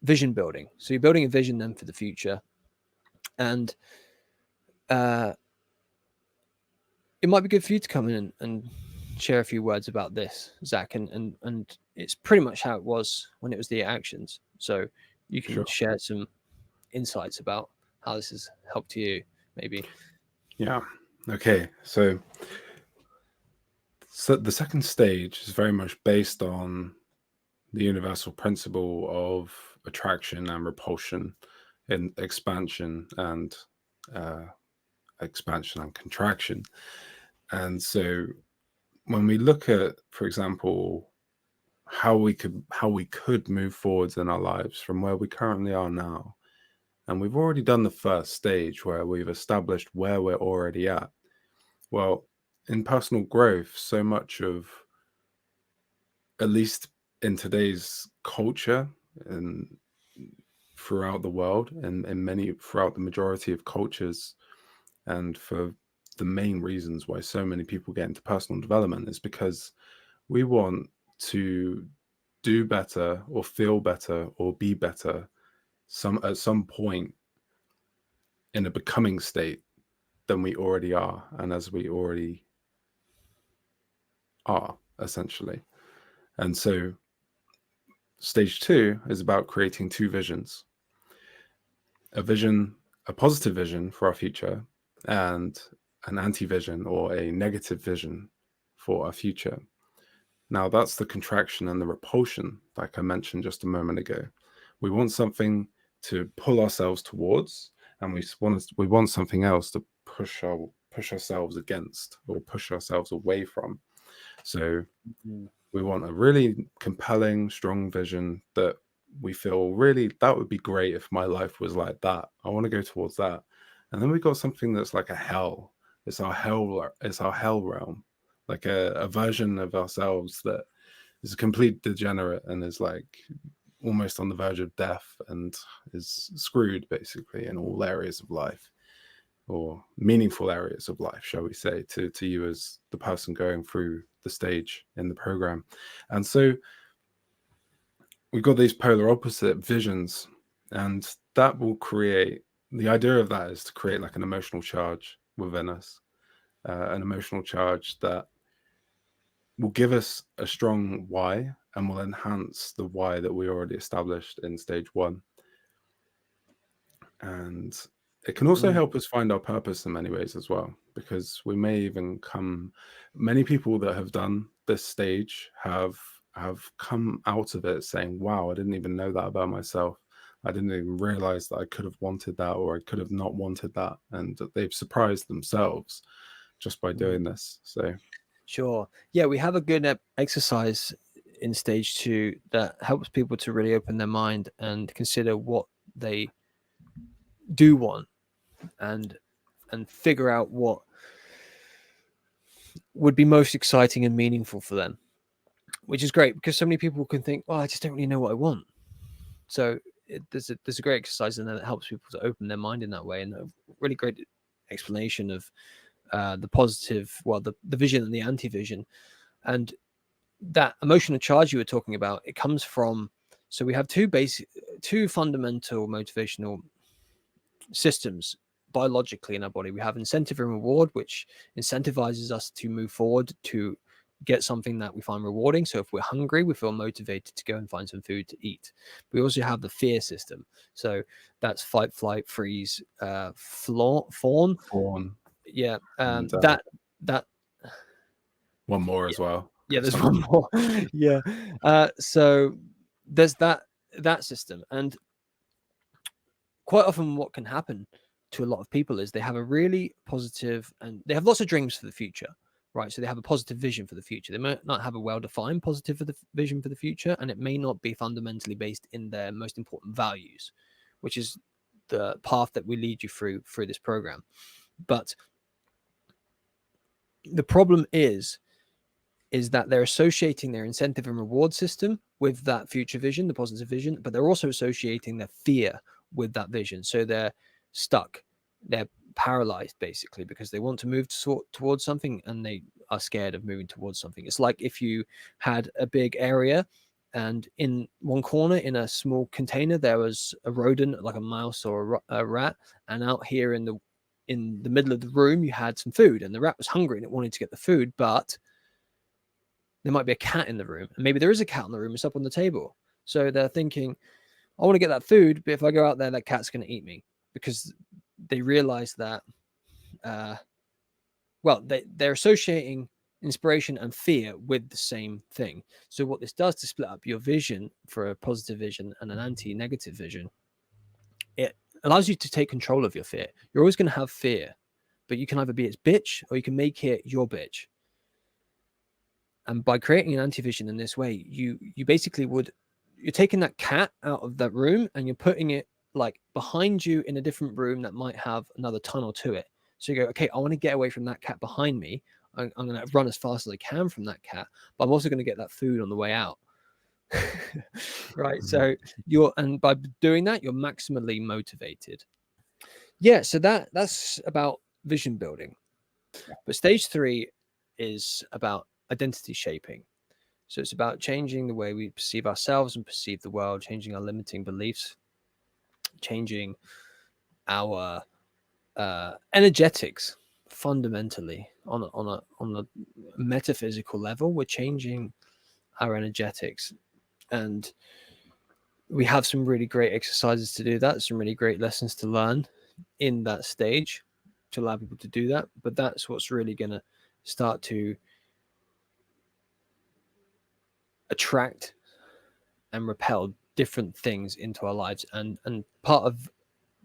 vision building. So you're building a vision then for the future. And it might be good for you to come in and share a few words about this, Zach. And it's pretty much how it was when it was the actions. So you can share some insights about how this has helped you, maybe. Yeah. Okay. So So the second stage is very much based on the universal principle of attraction and repulsion, in expansion and contraction. And so when we look at, for example, how we could move forwards in our lives from where we currently are now, and we've already done the first stage where we've established where we're already at. Well, in personal growth, so much of, at least in today's culture and throughout the world, and throughout the majority of cultures, and for the main reasons why so many people get into personal development, is because we want to do better or feel better or be better at some point in a becoming state than we already are, and as we already are, essentially. And so stage 2 is about creating two visions: a positive vision for our future, and an anti-vision or a negative vision for our future. Now, that's the contraction and the repulsion, like I mentioned just a moment ago. We want something to pull ourselves towards, and we want something else to push ourselves against, or push ourselves away from. So we want a really compelling, strong vision that we feel, really, that would be great if my life was like that. I want to go towards that. And then we've got something that's like a hell. It's our hell realm, like a version of ourselves that is a complete degenerate and is like almost on the verge of death and is screwed basically in all areas of life, or meaningful areas of life, shall we say, to you as the person going through the stage in the program. And so we've got these polar opposite visions, and that will create, the idea of that is to create like an emotional charge within us, an emotional charge that will give us a strong why and will enhance the why that we already established in stage 1. And it can also help us find our purpose in many ways as well, because we may even many people that have done this stage have come out of it saying, wow, I didn't even know that about myself. I didn't even realize that I could have wanted that, or I could have not wanted that. And they've surprised themselves just by doing this. So Sure. Yeah, we have a good exercise in stage 2 that helps people to really open their mind and consider what they do want, and figure out what would be most exciting and meaningful for them, which is great, because so many people can think, oh, I just don't really know what I want. So there's a great exercise in there that helps people to open their mind in that way, and a really great explanation of the positive, the vision and the anti-vision. And that emotional charge you were talking about, it comes from, so we have two fundamental motivational systems biologically in our body. We have incentive and reward, which incentivizes us to move forward to get something that we find rewarding. So if we're hungry, we feel motivated to go and find some food to eat. We also have the fear system. So that's fight, flight, freeze, fawn. Yeah. and That one more as well. Yeah, there's one more. Yeah. So there's that system. And quite often what can happen to a lot of people is they have a really positive, and they have lots of dreams for the future, right? So they have a positive vision for the future. They might not have a well-defined positive vision for the future, and it may not be fundamentally based in their most important values, which is the path that we lead you through this program. But the problem is that they're associating their incentive and reward system with that future vision, the positive vision, but they're also associating their fear with that vision. So they're stuck, they're paralyzed basically, because they want to move towards something and they are scared of moving towards something. It's like if you had a big area, and in one corner in a small container there was a rodent like a mouse or a rat, and out here in the middle of the room you had some food, and the rat was hungry and it wanted to get the food, but there might be a cat in the room, and maybe there is a cat in the room. It's up on the table. So they're thinking, I want to get that food, but if I go out there, that cat's going to eat me, because they realize that, they're associating inspiration and fear with the same thing. So what this does to split up your vision for a positive vision and an anti-negative vision, it allows you to take control of your fear. You're always going to have fear, but you can either be its bitch or you can make it your bitch. And by creating an anti-vision in this way, you basically you're taking that cat out of that room and you're putting it like behind you in a different room that might have another tunnel to it. So you go, okay, I want to get away from that cat behind me. I'm going to run as fast as I can from that cat, but I'm also going to get that food on the way out. Right. So and by doing that, you're maximally motivated. Yeah. So that's about vision building. But stage 3 is about identity shaping. So it's about changing the way we perceive ourselves and perceive the world, changing our limiting beliefs, changing our energetics fundamentally on a metaphysical level. We're changing our energetics, and we have some really great exercises to do that, some really great lessons to learn in that stage to allow people to do that. But that's what's really going to start to attract and repel different things into our lives. And part of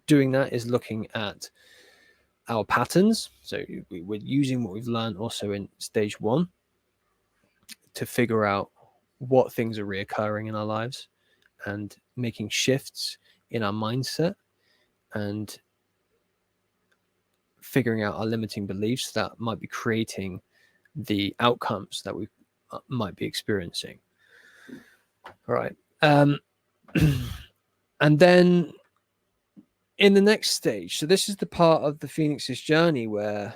doing that is looking at our patterns. So we're using what we've learned also in stage 1 to figure out what things are reoccurring in our lives and making shifts in our mindset and figuring out our limiting beliefs that might be creating the outcomes that we might be experiencing. All right. And then in the next stage, so this is the part of the Phoenix's journey where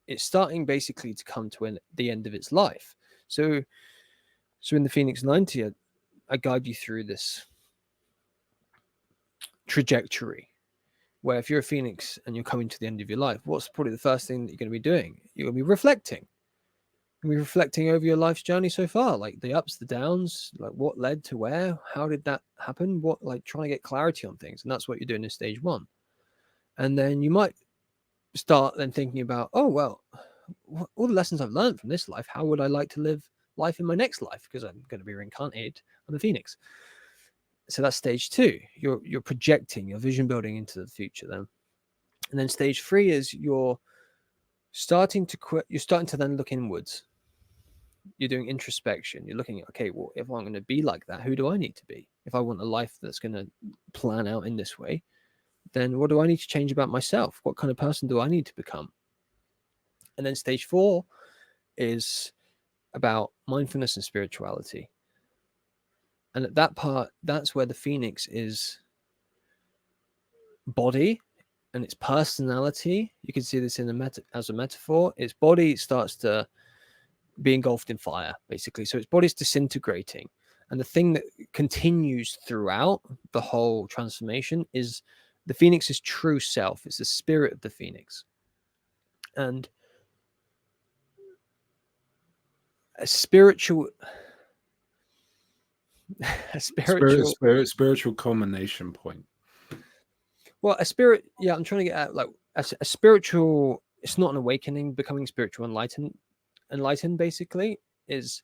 it's starting basically to come to the end of its life. So in the Phoenix 90, I guide you through this trajectory where if you're a Phoenix and you're coming to the end of your life, what's probably the first thing that you're going to be doing? You're going to be reflecting. You're going to be reflecting over your life's journey so far, like the ups, the downs, like what led to where, how did that happen? What, like trying to get clarity on things. And that's what you're doing in stage 1. And then you might start then thinking about, oh, well, all the lessons I've learned from this life, how would I like to live life in my next life? Because I'm going to be reincarnated. I'm a Phoenix. So that's stage 2. You're projecting your vision building into the future then. And then stage 3 is you're starting to then look inwards. You're doing introspection. You're looking at, okay, well, if I'm going to be like that, who do I need to be? If I want a life that's going to plan out in this way, then what do I need to change about myself? What kind of person do I need to become? And then stage 4 is about mindfulness and spirituality. And at that part, that's where the Phoenix is body and its personality. You can see this as a metaphor. Its body starts to be engulfed in fire, basically. So its body's disintegrating. And the thing that continues throughout the whole transformation is the Phoenix's true self. It's the spirit of the Phoenix. And a spiritual culmination point. Well, a spirit, yeah, I'm trying to get at like a spiritual, it's not an awakening, becoming spiritual enlightened basically is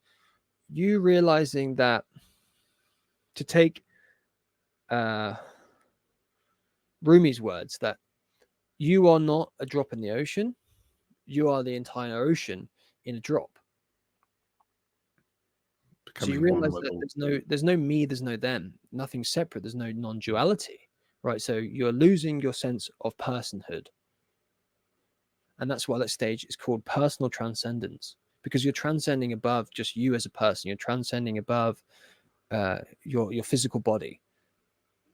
you realizing that, to take Rumi's words, that you are not a drop in the ocean, you are the entire ocean in a drop. So you realize that there's no me, there's no them, nothing separate, there's no non-duality, right? So you're losing your sense of personhood. And that's why that stage is called personal transcendence, because you're transcending above just you as a person. You're transcending above your physical body.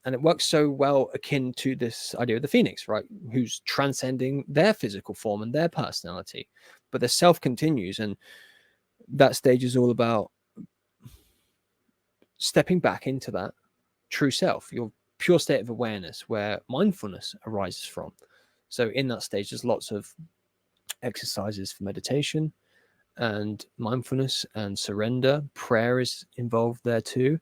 And it works so well akin to this idea of the Phoenix, right? Who's transcending their physical form and their personality. But the self continues. And that stage is all about stepping back into that true self, your pure state of awareness, where mindfulness arises from. So in that stage, there's lots of exercises for meditation and mindfulness and surrender. Prayer is involved there too.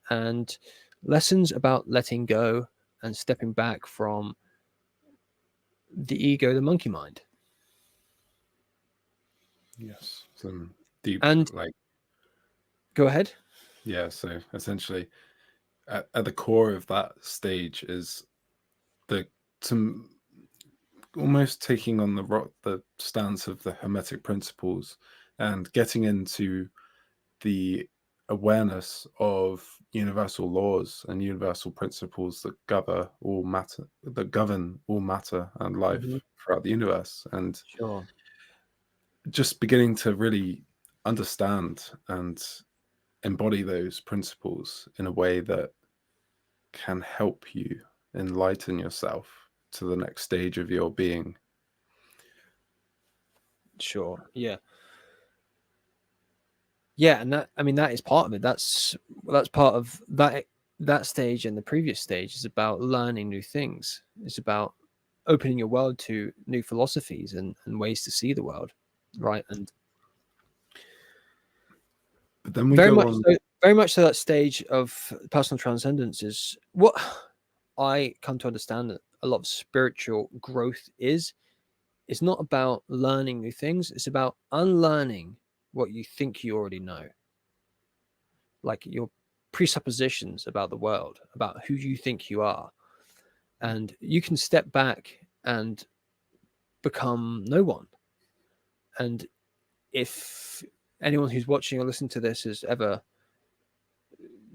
And lessons about letting go and stepping back from the ego, the monkey mind. Yes, some deep, And like, go ahead. yeah. So essentially, at the core of that stage is the some almost taking on the stance of the Hermetic principles and getting into the awareness of universal laws and universal principles that govern all matter and Hmm. life throughout the universe, and Sure. just beginning to really understand and embody those principles in a way that can help you enlighten yourself to the next stage of your being. Sure. Yeah. Yeah, and that, I mean, that is part of it. That's part of that stage, and the previous stage is about learning new things. It's about opening your world to new philosophies and ways to see the world, right? And But then we go on. very much so that stage of personal transcendence is what I come to understand that a lot of spiritual growth is. It's not about learning new things, it's about unlearning what you think you already know, like your presuppositions about the world, about who you think you are. And you can step back and become no one. And if anyone who's watching or listening to this has ever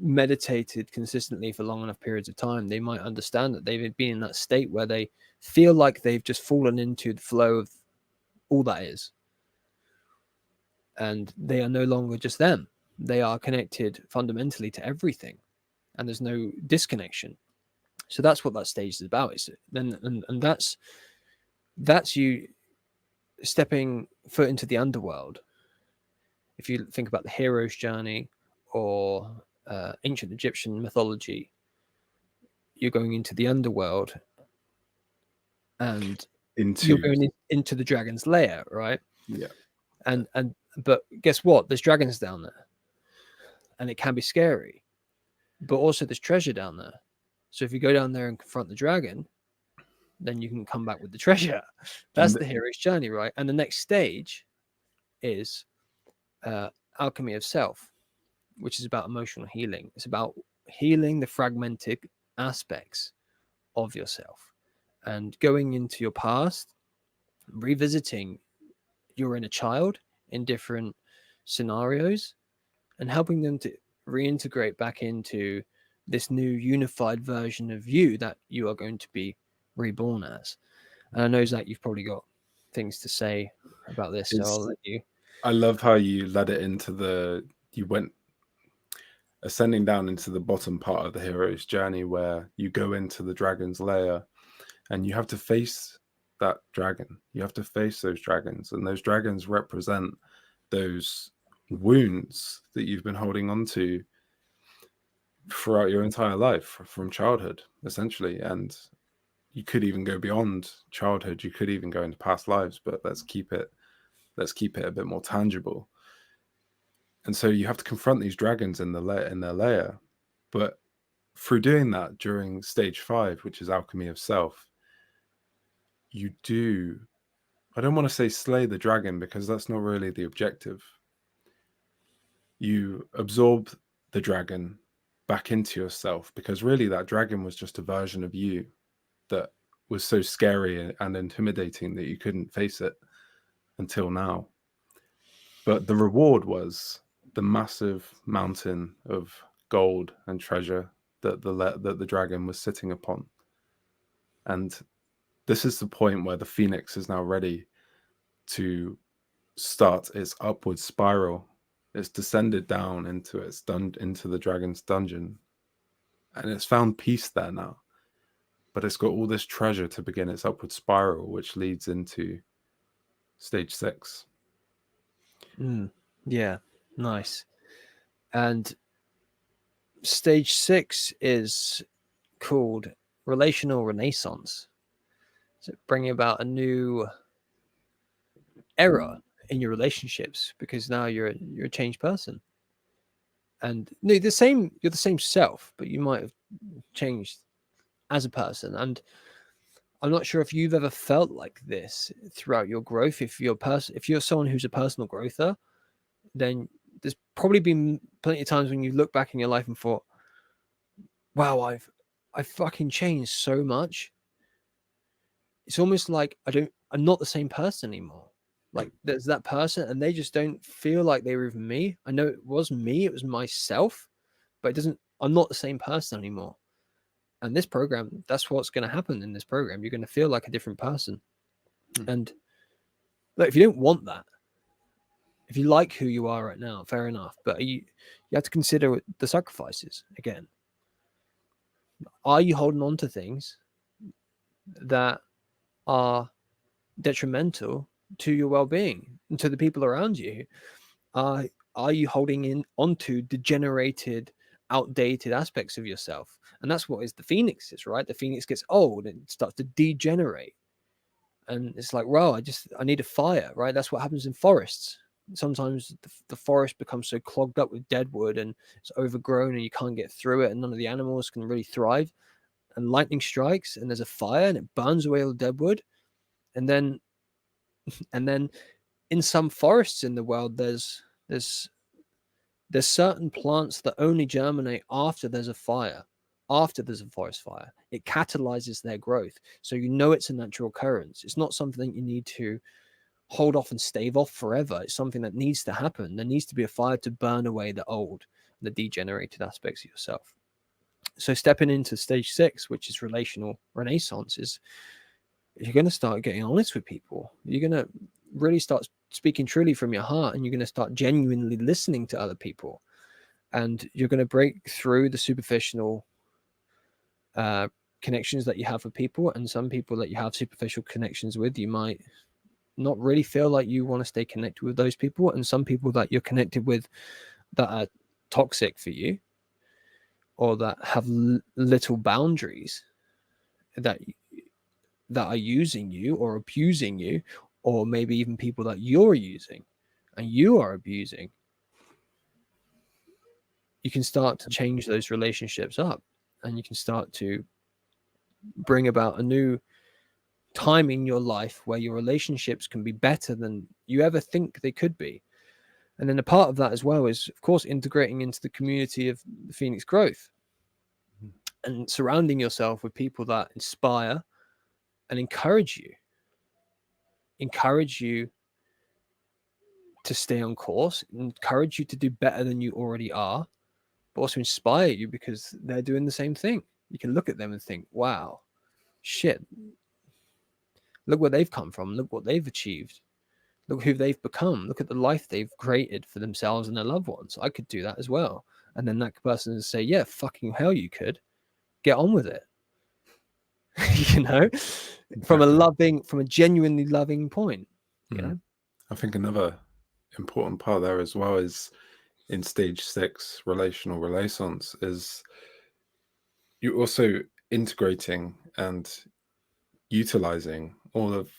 meditated consistently for long enough periods of time, they might understand that they've been in that state where they feel like they've just fallen into the flow of all that is. And they are no longer just them. They are connected fundamentally to everything. And there's no disconnection. So that's what that stage is about. Is then and that's you stepping foot into the underworld. If you think about the hero's journey or ancient Egyptian mythology, you're going into the underworld and you're Into going into the dragon's lair, right? Yeah. And but guess what? There's dragons down there, and it can be scary. But also, there's treasure down there. So if you go down there and confront the dragon, then you can come back with the treasure. That's and the hero's journey, right? And the next stage is alchemy of self, which is about emotional healing. It's about healing the fragmented aspects of yourself and going into your past, revisiting your inner child in different scenarios and helping them to reintegrate back into this new unified version of you that you are going to be reborn as. And I know, Zach, you've probably got things to say about this, so I'll it's let you. I love how you led it you went ascending down into the bottom part of the hero's journey, where you go into the dragon's lair and you have to face that dragon. You have to face those dragons, and those dragons represent those wounds that you've been holding on to throughout your entire life from childhood, essentially. And you could even go beyond childhood. You could even go into past lives, but let's keep it a bit more tangible. And so you have to confront these dragons in their lair. But through doing that during stage 5, which is alchemy of self, you do, I don't want to say slay the dragon, because that's not really the objective. You absorb the dragon back into yourself, because really that dragon was just a version of you that was so scary and intimidating that you couldn't face it until now. But the reward was the massive mountain of gold and treasure that the dragon was sitting upon. And this is the point where the phoenix is now ready to start its upward spiral. It's descended down into into the dragon's dungeon, and it's found peace there now. But it's got all this treasure to begin its upward spiral, which leads into stage 6. Yeah, nice. And stage 6 is called relational renaissance. So bringing about a new era in your relationships, because now you're a changed person. And no, you're the same self, but you might have changed as a person. And I'm not sure if you've ever felt like this throughout your growth. If you're someone who's a personal growther, then there's probably been plenty of times when you look back in your life and thought, wow, I've fucking changed so much. It's almost like I'm not the same person anymore. Like there's that person and they just don't feel like they were even me. I know it was me, it was myself, but I'm not the same person anymore. And this program, that's what's going to happen in this program. You're going to feel like a different person. And look, if you don't want that, if you like who you are right now, fair enough. But you have to consider the sacrifices again. Are you holding on to things that are detrimental to your well-being and to the people around you? Are you holding onto degenerated, outdated aspects of yourself? And that's what is the phoenix is, right? The phoenix gets old and starts to degenerate. And it's like, well, I need a fire, right? That's what happens in forests. Sometimes the forest becomes so clogged up with dead wood and it's overgrown and you can't get through it and none of the animals can really thrive. And lightning strikes and there's a fire and it burns away all the dead wood. And then in some forests in the world, there's certain plants that only germinate after there's a fire, after there's a forest fire. It catalyzes their growth. So it's a natural occurrence. It's not something you need to hold off and stave off forever. It's something that needs to happen. There needs to be a fire to burn away the old, the degenerated aspects of yourself. So stepping into stage 6, which is relational renaissance, is you're going to start getting honest with people. You're going to really start speaking truly from your heart, and you're going to start genuinely listening to other people, and you're going to break through the superficial connections that you have with people. And some people that you have superficial connections with, you might not really feel like you want to stay connected with those people. And some people that you're connected with that are toxic for you, or that have little boundaries, that are using you or abusing you, or maybe even people that you're using and you are abusing, you can start to change those relationships up, and you can start to bring about a new time in your life where your relationships can be better than you ever think they could be. And then a part of that as well is, of course, integrating into the community of the Phoenix Growth and surrounding yourself with people that inspire and encourage you to stay on course, encourage you to do better than you already are, but also inspire you because they're doing the same thing. You can look at them and think, wow, shit, look where they've come from. Look what they've achieved. Look who they've become. Look at the life they've created for themselves and their loved ones. I could do that as well. And then that person will say, yeah, fucking hell, you could. Get on with it. From a genuinely loving point, I think another important part there as well is in stage 6, relational renaissance, is you're also integrating and utilizing all of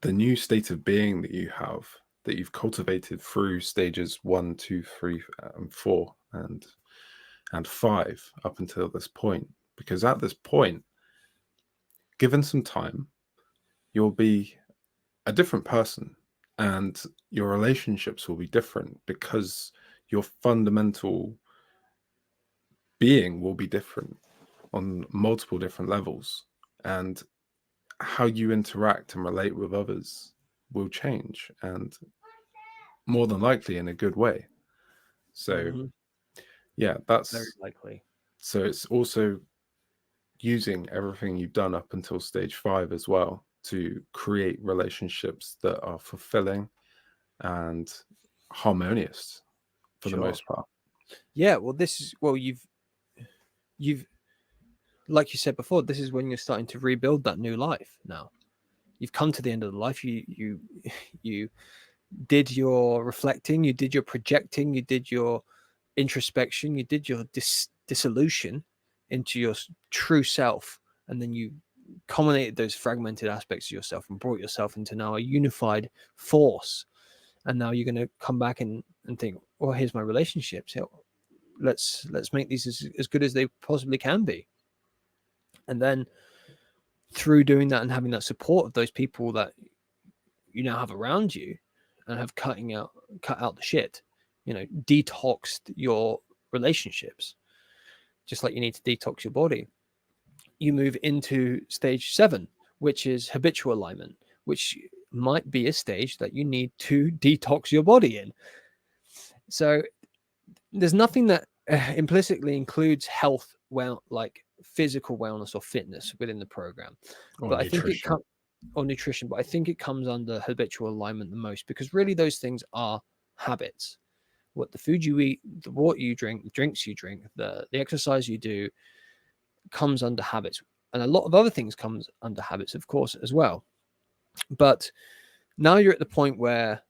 the new state of being that you have, that you've cultivated through stages 1, 2, 3, and 4, and 5 up until this point. Because at this point, given some time, you'll be a different person, and your relationships will be different because your fundamental being will be different on multiple different levels, and how you interact and relate with others will change, and more than likely in a good way. So yeah, that's very likely. So it's also using everything you've done up until stage 5 as well to create relationships that are fulfilling and harmonious for the most part. Yeah, well, you've like you said before, this is when you're starting to rebuild that new life. Now you've come to the end of the life. You did your reflecting, you did your projecting, you did your introspection, you did your dissolution into your true self, and then you culminated those fragmented aspects of yourself and brought yourself into now a unified force. And now you're going to come back and think, well, here's my relationships. Let's make these as good as they possibly can be. And then through doing that and having that support of those people that you now have around you and have cut out the shit, detoxed your relationships, just like you need to detox your body. You move into stage 7, which is habitual alignment, which might be a stage that you need to detox your body in. So there's nothing that implicitly includes health, like physical wellness or fitness within the program. Or But I think nutrition. or nutrition, but I think it comes under habitual alignment the most, because really those things are habits. What the food you eat, the water you drink, the drinks you drink, the exercise you do comes under habits. And a lot of other things comes under habits, of course, as well. But now you're at the point where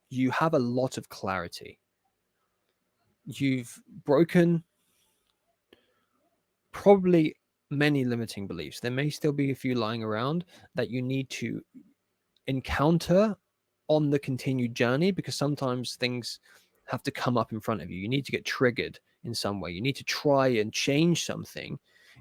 you have a lot of clarity. You've broken probably many limiting beliefs. There may still be a few lying around that you need to encounter on the continued journey, because sometimes things have to come up in front of you. You need to get triggered in some way. You need to try and change something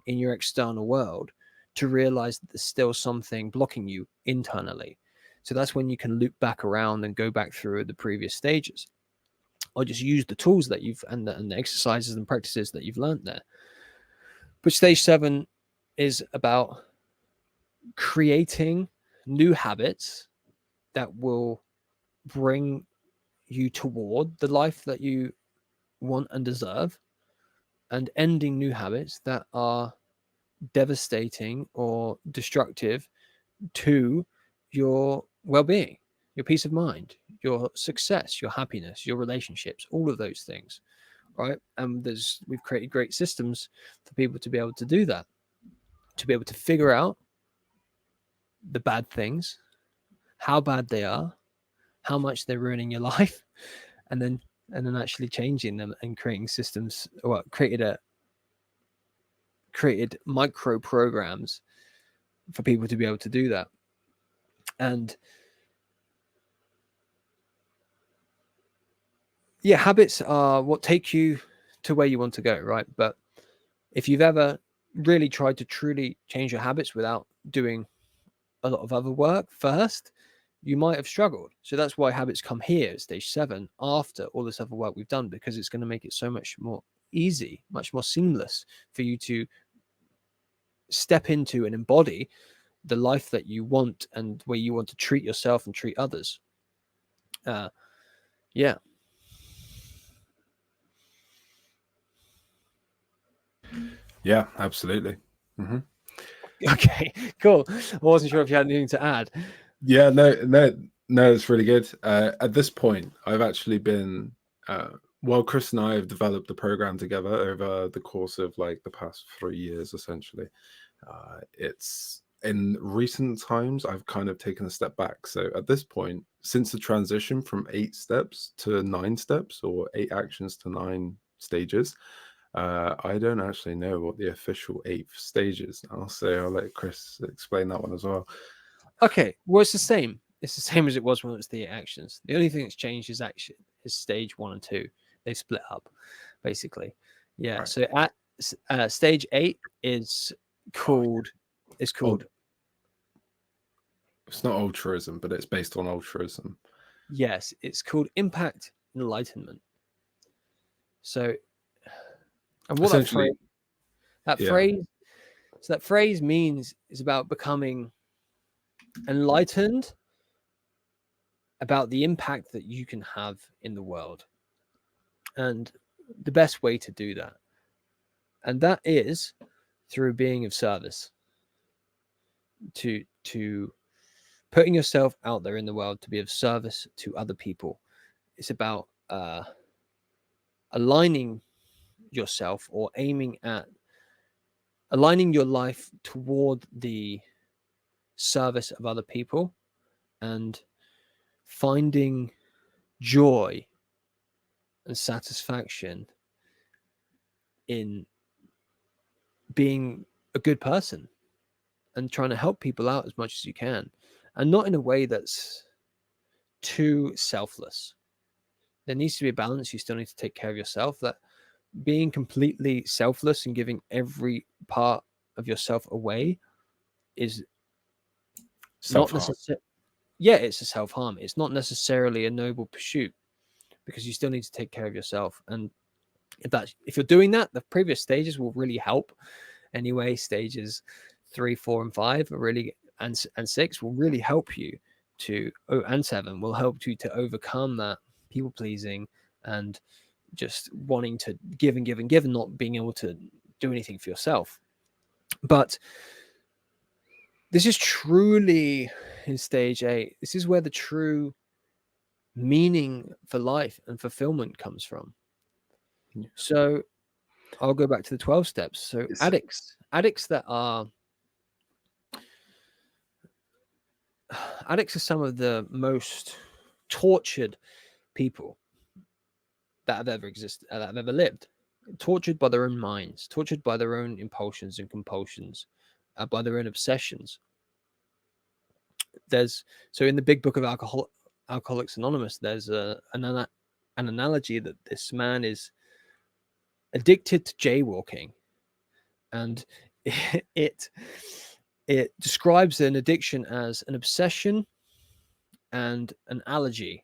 in your external world to realize that there's still something blocking you internally. So that's when you can loop back around and go back through the previous stages, or just use the tools that you've and the exercises and practices that you've learned there. But stage 7 is about creating new habits that will bring you toward the life that you want and deserve, and ending new habits that are devastating or destructive to your well-being, your peace of mind, your success, your happiness, your relationships, all of those things, right? And we've created great systems for people to be able to do that, to be able to figure out the bad things, how bad they are, how much they're ruining your life, and then actually changing them and creating systems, or created micro programs for people to be able to do that. And yeah, habits are what take you to where you want to go, right? But if you've ever really tried to truly change your habits without doing a lot of other work first, you might have struggled. So that's why habits come here at stage 7 after all this other work we've done, because it's going to make it so much more easy, much more seamless for you to step into and embody the life that you want, and where you want to treat yourself and treat others. Yeah. Yeah, absolutely. Okay, cool. I wasn't sure if you had anything to add. Yeah, no, it's really good. At this point, I've actually been, well, Chris and I have developed the program together over the course of like the past 3 years, essentially. It's in recent times, I've kind of taken a step back. So at this point, since the transition from 8 steps to 9 steps, or 8 actions to 9 stages, I don't actually know what the official 8th stage is now, so I'll let Chris explain that one as well. Okay, well, it's the same. It's the same as it was when it was the 8 actions. The only thing that's changed is stage 1 and 2. They split up, basically. Yeah. Right. So at stage 8 is called. It's called. It's not altruism, but it's based on altruism. Yes, it's called impact enlightenment. So, and what Essentially, that phrase means is about becoming enlightened about the impact that you can have in the world, and the best way to do that, and that is through being of service, to putting yourself out there in the world to be of service to other people. It's about aligning yourself, or aiming at aligning your life toward the service of other people, and finding joy and satisfaction in being a good person and trying to help people out as much as you can, and not in a way that's too selfless. There needs to be a balance. You still need to take care of yourself. That being completely selfless and giving every part of yourself away is not necessarily, yeah, it's a self-harm. It's not necessarily a noble pursuit, because you still need to take care of yourself. And if you're doing that, the previous stages will really help. Anyway, stages 3, 4, and 5 are really, and 6 will really help you and 7 will help you to overcome that people pleasing and just wanting to give and give and give and not being able to do anything for yourself. But this is truly in stage 8. This is where the true meaning for life and fulfillment comes from. Yeah. So I'll go back to the 12 steps. So addicts that are some of the most tortured people that have ever existed, that have ever lived. Tortured by their own minds, tortured by their own impulsions and compulsions, by their own obsessions. So in the big book of Alcoholics Anonymous, there's an analogy that this man is addicted to jaywalking, and it describes an addiction as an obsession and an allergy.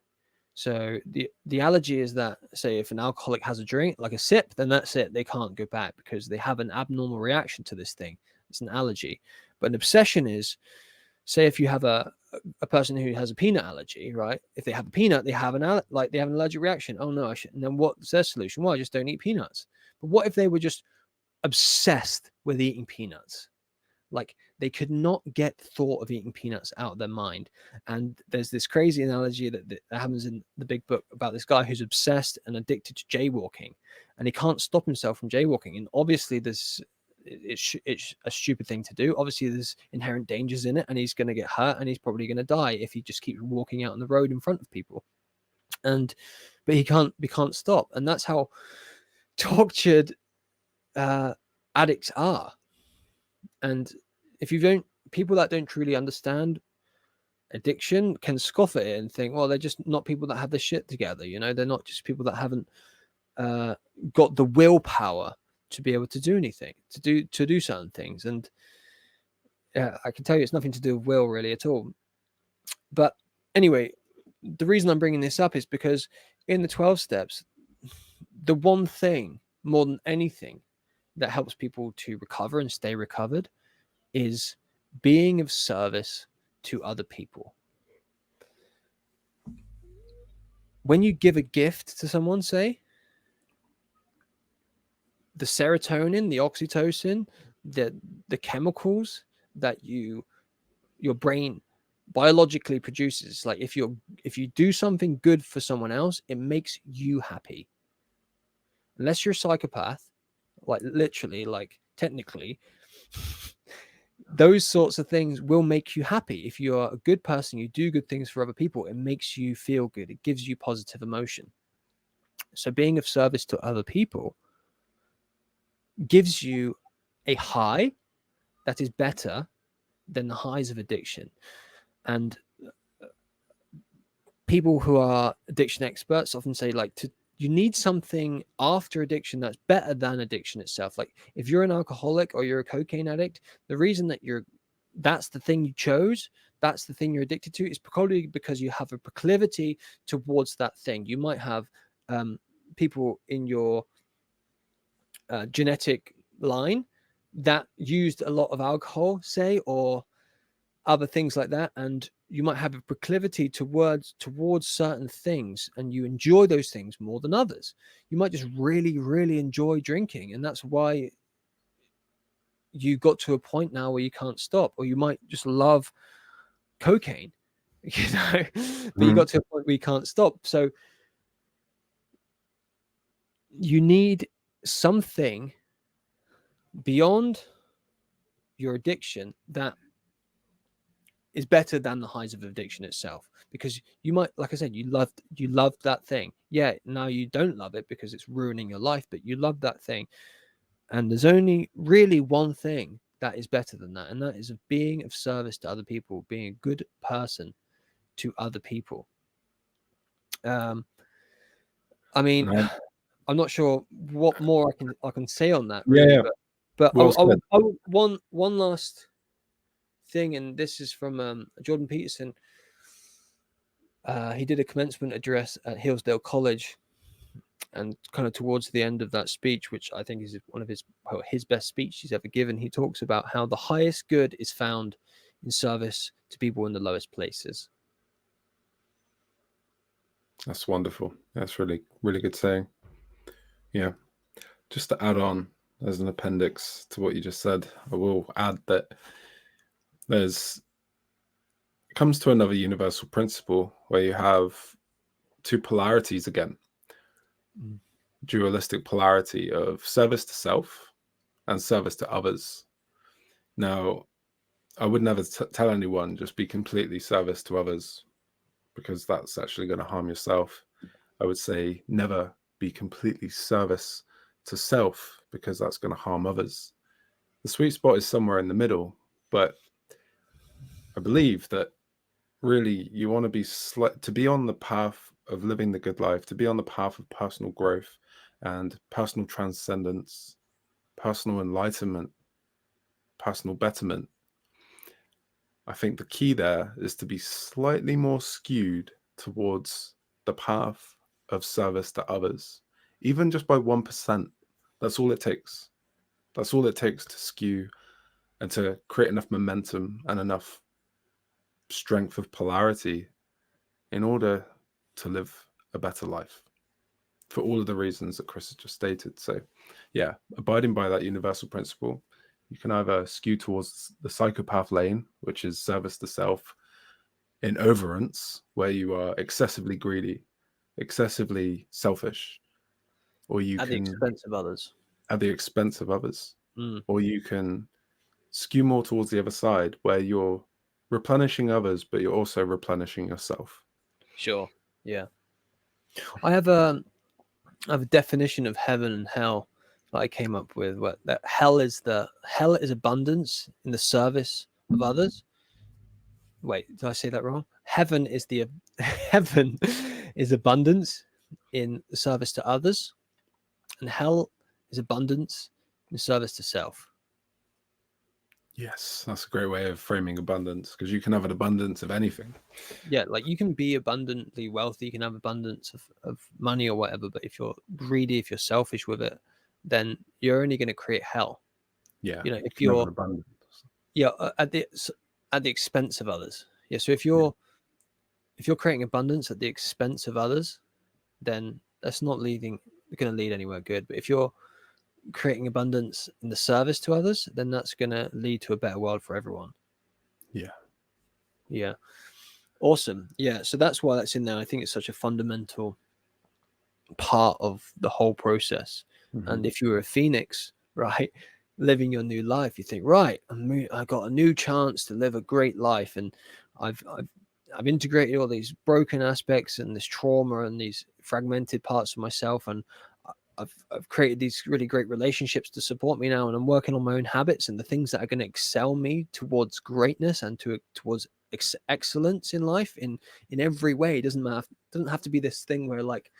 So the allergy is that, say, if an alcoholic has a drink, like a sip, then that's it. They can't go back because they have an abnormal reaction to this thing. It's an allergy. But an obsession is, say, if you have a person who has a peanut allergy, right? If they have a peanut, they have an allergic reaction. Oh no, I should. And then what's their solution? Well, I just don't eat peanuts. But what if they were just obsessed with eating peanuts? Like, they could not get thought of eating peanuts out of their mind. And there's this crazy analogy that happens in the big book about this guy who's obsessed and addicted to jaywalking, and he can't stop himself from jaywalking. And obviously it's a stupid thing to do. Obviously there's inherent dangers in it, and he's going to get hurt, and he's probably going to die if he just keeps walking out on the road in front of people. But he can't stop. And that's how tortured addicts are. And if you don't, people that don't truly understand addiction can scoff at it and think, well, they're just not people that have their shit together. They're not just people that haven't got the willpower to be able to do anything, to do certain things. And I can tell you, it's nothing to do with will really at all. But anyway, the reason I'm bringing this up is because in the 12 steps, the one thing more than anything that helps people to recover and stay recovered is being of service to other people. When you give a gift to someone, say, the serotonin, the oxytocin, the chemicals that your brain biologically produces, like if you do something good for someone else, it makes you happy. Unless you're a psychopath, like literally, like technically, those sorts of things will make you happy. If you are a good person, you do good things for other people, it makes you feel good. It gives you positive emotion. So being of service to other people gives you a high that is better than the highs of addiction. And people who are addiction experts often say, like, you need something after addiction that's better than addiction itself. Like, if you're an alcoholic or you're a cocaine addict, the reason that that's the thing you chose, that's the thing you're addicted to, is probably because you have a proclivity towards that thing. You might have people in your genetic line that used a lot of alcohol, say, or other things like that, and you might have a proclivity towards certain things, and you enjoy those things more than others. You might just really, really enjoy drinking, and that's why you got to a point now where you can't stop. Or you might just love cocaine, but you got to a point where you can't stop. So you need something beyond your addiction that is better than the highs of addiction itself, because you might, like I said, you loved that thing. Yeah, now you don't love it because it's ruining your life, but you love that thing. And there's only really one thing that is better than that, and that is of being of service to other people, being a good person to other people. I mean, I'm not sure what more I can say on that, really. Yeah. But Well one last thing, and this is from Jordan Peterson. He did a commencement address at Hillsdale College, and kind of towards the end of that speech, which I think is one of his best speech he's ever given, he talks about how the highest good is found in service to people in the lowest places. That's wonderful. That's really, really good saying. Yeah. Just to add on as an appendix to what you just said, I will add that it comes to another universal principle where you have two polarities again. Dualistic polarity of service to self and service to others. Now, I would never tell anyone just be completely service to others, because that's actually going to harm yourself. I would say never be completely service to self, because that's going to harm others. The sweet spot is somewhere in the middle, but I believe that really you want to be on the path of living the good life, to be on the path of personal growth and personal transcendence, personal enlightenment, personal betterment. I think the key there is to be slightly more skewed towards the path of service to others, even just by 1%. That's all it takes. That's all it takes to skew and to create enough momentum and enough strength of polarity in order to live a better life, for all of the reasons that Chris has just stated. So yeah, abiding by that universal principle, you can either skew towards the psychopath lane, which is service to self, in overance, where you are excessively greedy, excessively selfish, or you At the can expense of others. at the expense of others, or you can skew more towards the other side, where you're replenishing others, but you're also replenishing yourself. Sure. Yeah. I have a definition of heaven and hell that I came up with. That hell is abundance in the service of others. Wait, did I say that wrong? Heaven is heaven is abundance in the service to others, and hell is abundance in the service to self. Yes, that's a great way of framing abundance, because you can have an abundance of anything. Yeah, like you can be abundantly wealthy, you can have abundance of money or whatever, but if you're greedy, if you're selfish with it, then you're only going to create hell. Yeah, You know, if can have you're an abundance. at the expense of others. Yeah, so if you're creating abundance at the expense of others, then that's not going to lead anywhere good. But if you're creating abundance in the service to others, then that's going to lead to a better world for everyone. Yeah. Awesome. Yeah, so that's why that's in there. I think it's such a fundamental part of the whole process. And if you were a phoenix, right, living your new life, you think, right, I got a new chance to live a great life, and I've integrated all these broken aspects and this trauma and these fragmented parts of myself, and I've created these really great relationships to support me now, and I'm working on my own habits and the things that are going to excel me towards greatness and towards excellence in life in every way. It doesn't have to be this thing where like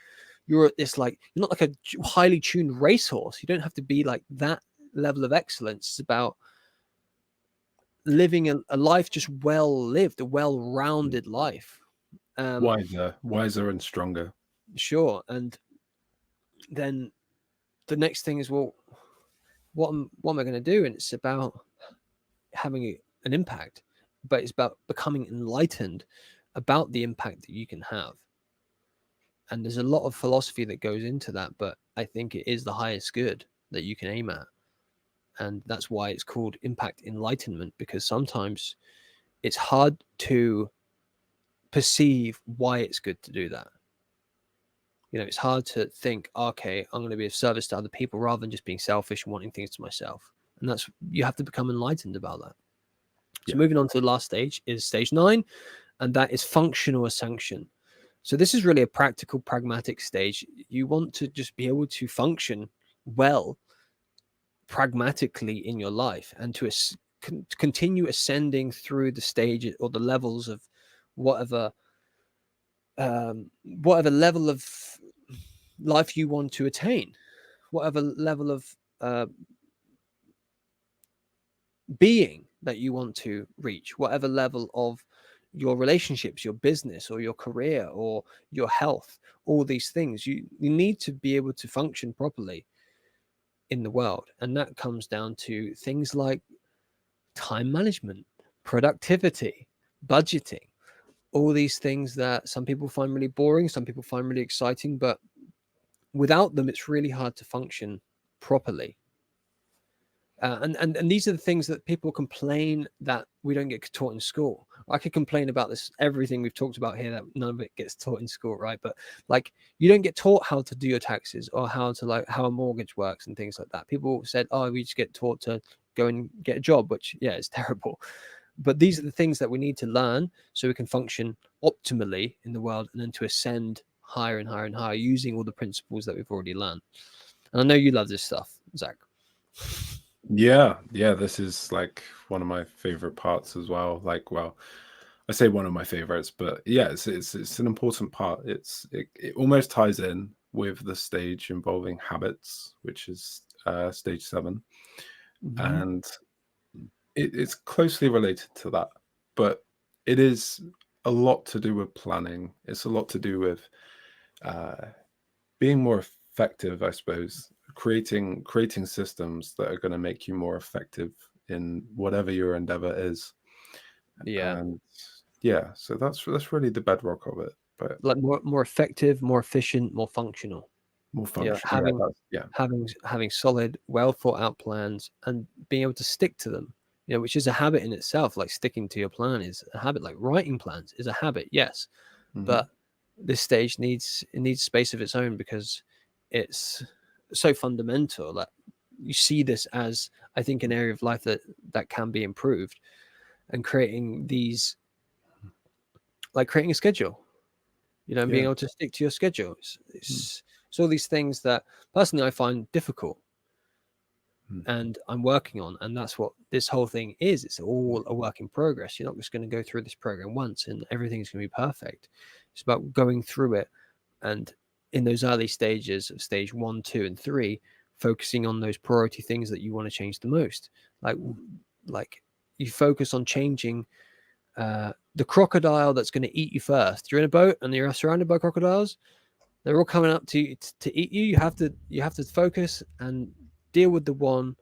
you're at this, like, you're not like a highly tuned racehorse. You don't have to be like that level of excellence. It's about living a life just well lived, a well-rounded life. Wiser and stronger. Sure. And then the next thing is, well, what am I going to do? And it's about having an impact, but it's about becoming enlightened about the impact that you can have. And there's a lot of philosophy that goes into that, but I think it is the highest good that you can aim at. And that's why it's called impact enlightenment, because sometimes it's hard to perceive why it's good to do that. You know, it's hard to think, okay, I'm going to be of service to other people rather than just being selfish and wanting things to myself. And that's, you have to become enlightened about that. So moving on to the last stage is stage 9, and that is functional ascension. So this is really a practical, pragmatic stage. You want to just be able to function well, pragmatically in your life, and to continue ascending through the stages or the levels of whatever level of life you want to attain, whatever level of being that you want to reach, whatever level of your relationships, your business, or your career, or your health, all these things. You need to be able to function properly in the world. And that comes down to things like time management, productivity, budgeting, all these things that some people find really boring, some people find really exciting, but without them, it's really hard to function properly. And these are the things that people complain that we don't get taught in school. I could complain about this, everything we've talked about here, that none of it gets taught in school, right? But like, you don't get taught how to do your taxes, or how to, like, how a mortgage works and things like that. People said, oh, we just get taught to go and get a job, which, yeah, it's terrible. But these are the things that we need to learn so we can function optimally in the world, and then to ascend higher and higher and higher using all the principles that we've already learned. And I know you love this stuff, Zach. Yeah, this is like one of my favorite parts as well. Like, well, I say one of my favorites, but yeah, it's an important part. It almost ties in with the stage involving habits, which is stage 7, and it's closely related to that. But it is a lot to do with planning. It's a lot to do with being more effective, I suppose. Creating systems that are going to make you more effective in whatever your endeavor is. Yeah. And yeah, so that's really the bedrock of it. But Like more effective, more efficient, more functional. more You know, functional. having solid, well thought out plans, and being able to stick to them. You know, which is a habit in itself. Like, sticking to your plan is a habit. Like, writing plans is a habit, yes, but this stage needs space of its own, because it's so fundamental that you see this as, I think, an area of life that can be improved. And creating these, like creating a schedule, you know, and being able to stick to your schedule. It's all these things that personally I find difficult, and I'm working on. And that's what this whole thing is. It's all a work in progress. You're not just going to go through this program once and everything's going to be perfect. It's about going through it, and in those early stages of stage 1, 2, and 3, focusing on those priority things that you want to change the most. Like you focus on changing the crocodile that's going to eat you first. You're in a boat and you're surrounded by crocodiles. They're all coming up to eat you. You have to focus and deal with the one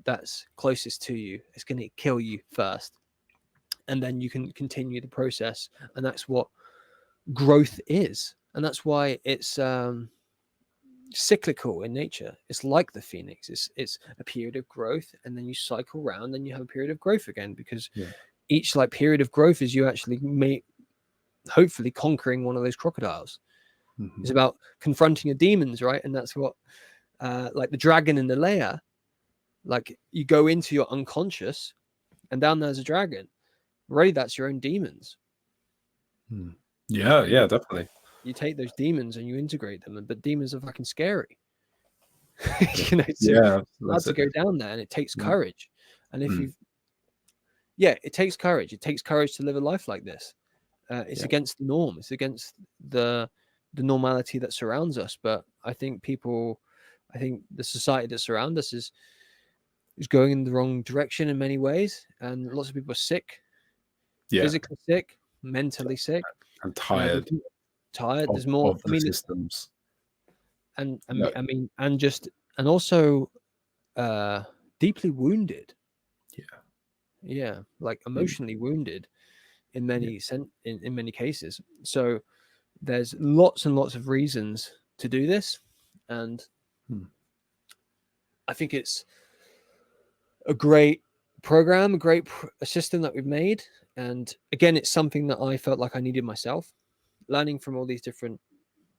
that's closest to you. It's going to kill you first, and then you can continue the process. And that's what growth is, and that's why it's cyclical in nature. It's like the phoenix. It's a period of growth, and then you cycle around, and you have a period of growth again, because each like period of growth is you actually hopefully conquering one of those crocodiles. It's about confronting your demons, right? And that's what like the dragon in the lair, like you go into your unconscious, and down there's a dragon. Really, that's your own demons. Yeah, definitely. You take those demons and you integrate them, but demons are fucking scary. You know, hard to go down there, and it takes courage. And if you've it takes courage. It takes courage to live a life like this. It's against the norm. It's against the normality that surrounds us. But I think the society that surrounds us is going in the wrong direction in many ways, and lots of people are sick, physically sick, mentally sick, and tired. There's more. Of the systems, and also deeply wounded. Yeah, like emotionally wounded in many in many cases. So there's lots and lots of reasons to do this, and I think it's a great program, a system that we've made. And again, it's something that I felt like I needed myself, learning from all these different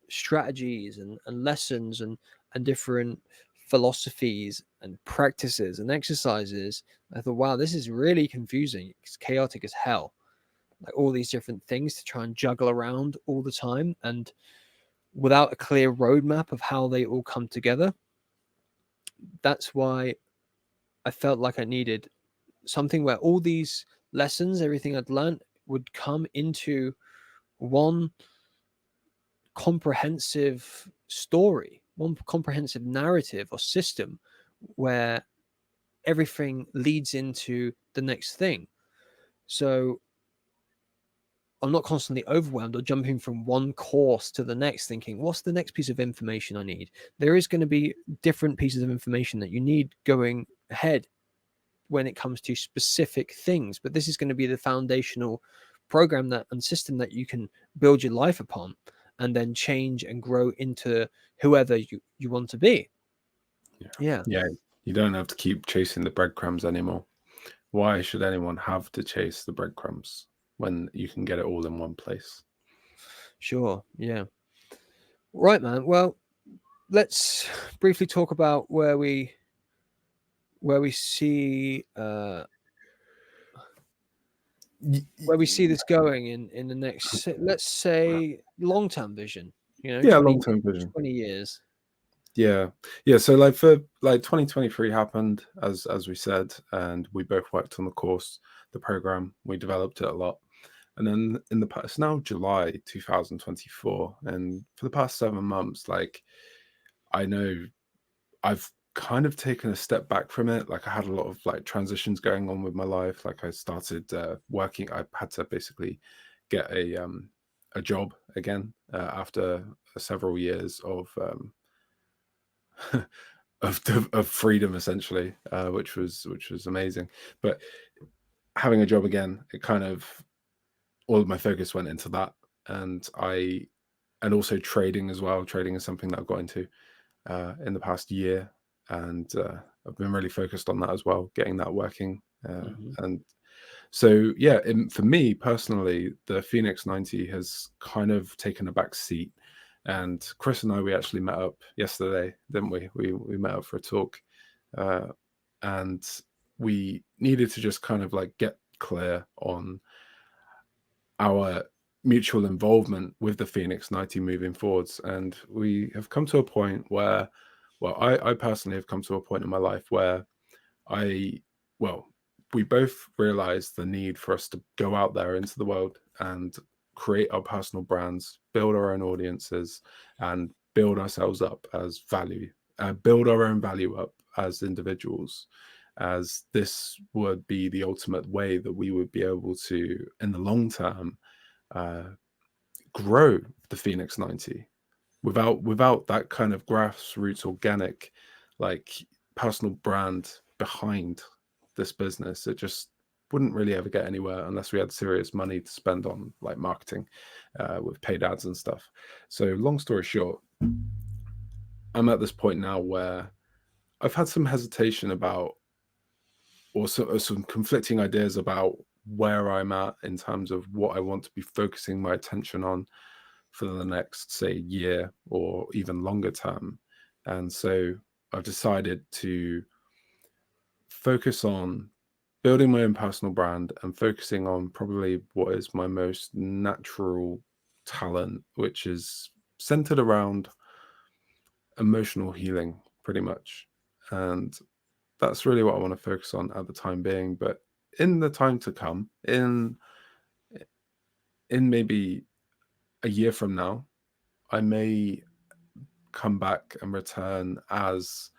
strategies and lessons and different philosophies and practices and exercises. I thought, wow, this is really confusing. It's chaotic as hell. Like all these different things to try and juggle around all the time, and without a clear roadmap of how they all come together. That's why I felt like I needed something where all these lessons, everything I'd learned, would come into one comprehensive story, one comprehensive narrative or system, where everything leads into the next thing. So not constantly overwhelmed or jumping from one course to the next thinking, what's the next piece of information I need? There is going to be different pieces of information that you need going ahead when it comes to specific things, but this is going to be the foundational program that and system that you can build your life upon and then change and grow into whoever you want to be. Yeah. You don't have to keep chasing the breadcrumbs anymore. Why should anyone have to chase the breadcrumbs when you can get it all in one place? Sure. Yeah. Right, man. Well, let's briefly talk about where we see this going in the next, let's say, long-term vision. 20, long-term vision. 20 years. Yeah. So like 2023 happened as we said, and we both worked on the course, the program. We developed it a lot, and then in the past, now July 2024, and for the past 7 months, like I know I've kind of taken a step back from it. Like I had a lot of like transitions going on with my life. Like I started working. I had to basically get a job again after several years of of freedom, essentially, which was amazing. But having a job again, it kind of, all of my focus went into that, and also trading as well. Trading is something that I've got into in the past year, and I've been really focused on that as well, getting that working. And so, yeah, for me personally, the Phoenix 90 has kind of taken a back seat. And Chris and I, we actually met up yesterday, didn't we? We met up for a talk, and we needed to just kind of like get clear on our mutual involvement with the Phoenix 90 moving forwards. And we have come to a point where, well, I personally have come to a point in my life where we both realized the need for us to go out there into the world and create our personal brands, build our own audiences, and build ourselves up as value, build our own value up as individuals, as this would be the ultimate way that we would be able to, in the long term, grow the Phoenix 90 without that kind of grassroots organic, like, personal brand behind this business. It just wouldn't really ever get anywhere unless we had serious money to spend on like marketing with paid ads and stuff. So long story short, I'm at this point now where I've had some hesitation about, or some conflicting ideas about where I'm at in terms of what I want to be focusing my attention on for the next, say, year or even longer term. And so I've decided to focus on building my own personal brand and focusing on probably what is my most natural talent, which is centered around emotional healing, pretty much. And that's really what I want to focus on at the time being. But in the time to come, in maybe a year from now, I may come back and return as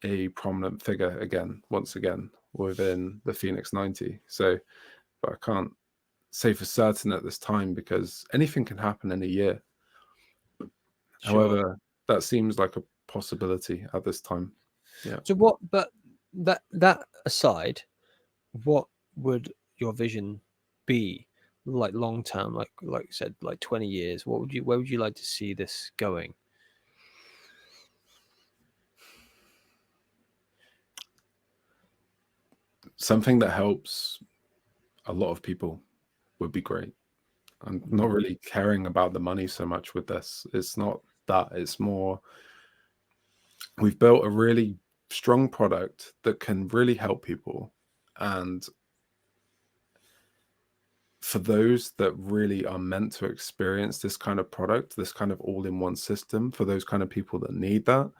a prominent figure once again within the Phoenix 90. So, but I can't say for certain at this time because anything can happen in a year. Sure. However, that seems like a possibility at this time. Yeah. So but that aside, what would your vision be, like long term, like you said, like 20 years? Where would you like to see this going? Something that helps a lot of people would be great. I'm not really caring about the money so much with this. It's not that. It's more, we've built a really strong product that can really help people. And for those that really are meant to experience this kind of product, this kind of all-in-one system, for those kind of people that need that,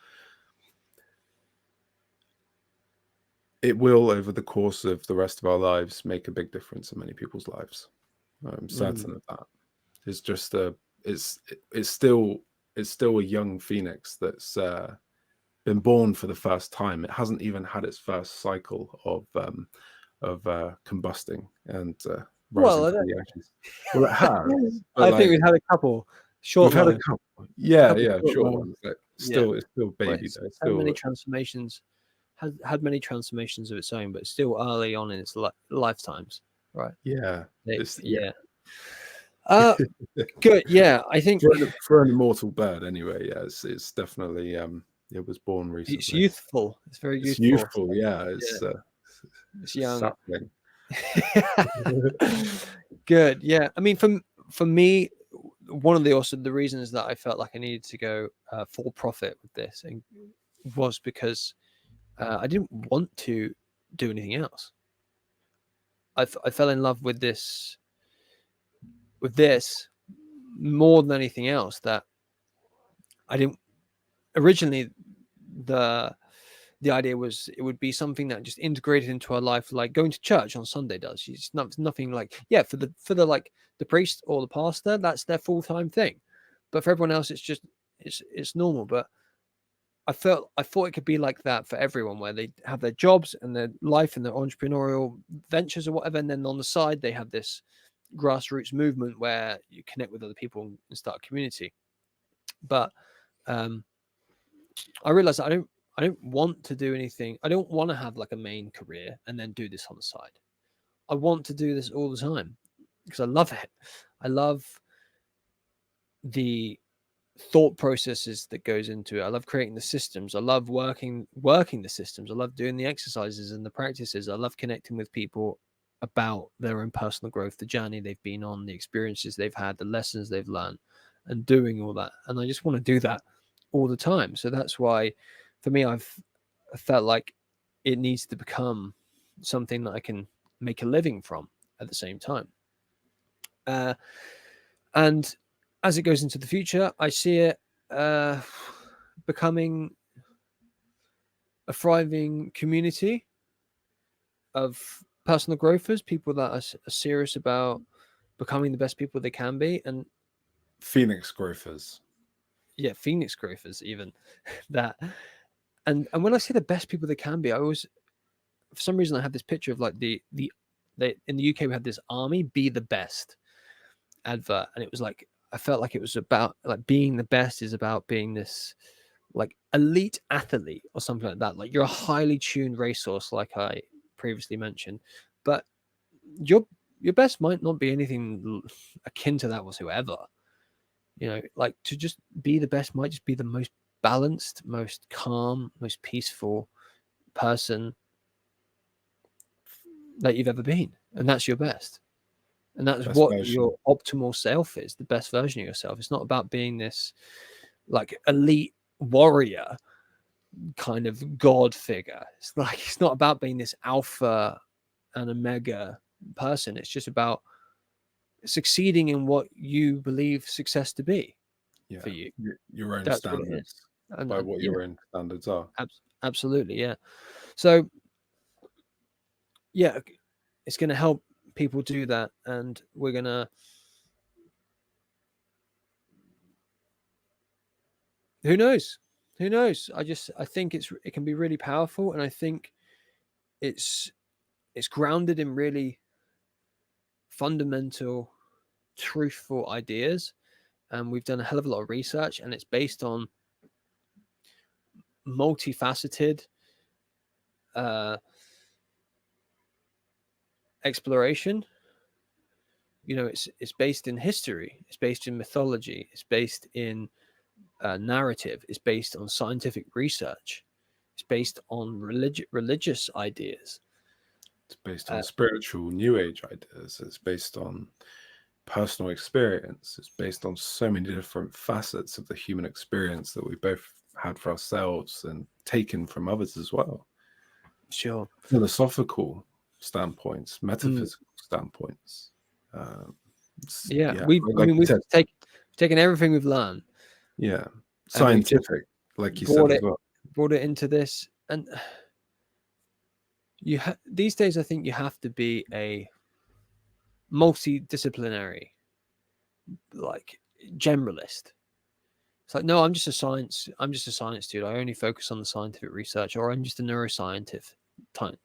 it will, over the course of the rest of our lives, make a big difference in many people's lives. I'm certain of that. It's just it's still a young phoenix that's been born for the first time. It hasn't even had its first cycle of combusting, and rising Well, from the ashes. Well, it has, but I think like we've had a couple we've short had a lives, couple, yeah, couple yeah, short short lives. ones. Like Yeah, still, it's still but baby it's though. It's had many still transformations, had many transformations of its own, but still early on in its lifetimes, right? yeah, yeah. Yeah. Good. Yeah, I think For an immortal bird, anyway. Yeah, it's definitely it was born it's recently. youthful. It's very It's youthful. youthful, yeah. Yeah, it's It's a young. sapling. Good. Yeah. I mean, for me, one of the reasons that I felt like I needed to go for profit with this and was because I didn't want to do anything else. I fell in love with this more than anything else. That I didn't originally the idea was it would be something that just integrated into our life, like going to church on Sunday does. It's nothing like, yeah, for the like the priest or the pastor, that's their full-time thing, but for everyone else, it's just it's normal. But I thought it could be like that for everyone, where they have their jobs and their life and their entrepreneurial ventures or whatever, and then on the side they have this grassroots movement where you connect with other people and start a community. But um I realized I don't want to do anything. I don't want to have like a main career and then do this on the side. I want to do this all the time because I love it. I love the thought processes that goes into it. I love creating the systems. I love working the systems. I love doing the exercises and the practices. I love connecting with people about their own personal growth, the journey they've been on, the experiences they've had, the lessons they've learned, and doing all that. And I just want to do that all the time. So that's why for me I felt like it needs to become something that I can make a living from at the same time. And as it goes into the future, I see it becoming a thriving community of personal growthers, people that are serious about becoming the best people they can be. And Phoenix growthers. yeah, Phoenix growthers, even that. And when I say the best people they can be, I always, for some reason, I have this picture of like the in the UK we had this army be the best advert, and it was like I felt like it was about like being the best is about being this like elite athlete or something like that. Like you're a highly tuned racehorse, like I previously mentioned, but your best might not be anything akin to that whatsoever. You know, like to just be the best might just be the most balanced, most calm, most peaceful person that you've ever been, and that's your best. And that's Best what version. your optimal self is, the best version of yourself. It's not about being this like elite warrior kind of god figure. It's like it's not about being this alpha and omega person. It's just about succeeding in what you believe success to be Yeah, for you. your own That's what it is. standards, by And what yeah, your own standards are. absolutely, yeah. So yeah, it's going to help people do that, and we're going to. Who knows? Who knows? I think it can be really powerful, and I think it's grounded in really fundamental, truthful ideas. And we've done a hell of a lot of research, and it's based on multifaceted exploration. You know, it's based in history, it's based in mythology, it's based in narrative, it's based on scientific research, it's based on religious ideas. It's based on spiritual new age ideas. It's based on personal experience. It's based on so many different facets of the human experience that we both had for ourselves and taken from others as well. Sure. Philosophical standpoints, metaphysical standpoints. Yeah, Like you said, we've taken everything we've learned, yeah, and we've just scientific, like you said as well. brought it into this. And these days, I think you have to be a multidisciplinary, like generalist. It's like, no, I'm just a science dude. I only focus on the scientific research, or I'm just a neuroscientist.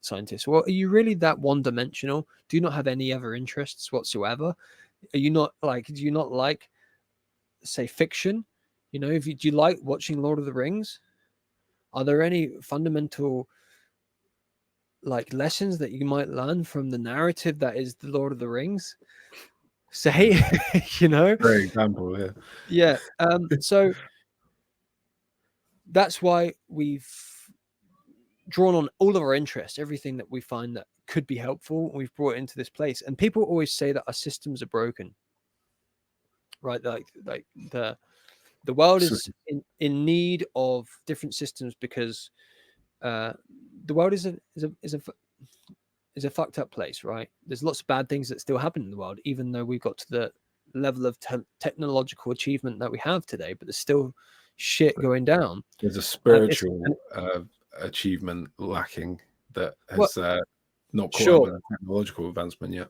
scientists. Well, are you really that one-dimensional? Do you not have any other interests whatsoever? Are you not like? Do you not like, say, fiction? You know, do you like watching Lord of the Rings? Are there any fundamental like lessons that you might learn from the narrative that is the Lord of the Rings? Say, you know, Great example, yeah. yeah. So that's why we've drawn on all of our interests, everything that we find that could be helpful, we've brought it into this place. And people always say that our systems are broken, right? Like the world is in need of different systems because the world is a fucked up place, right? There's lots of bad things that still happen in the world, even though we got to the level of technological achievement that we have today, but there's still shit going down. There's a spiritual achievement lacking that has not caught up with technological advancement yet.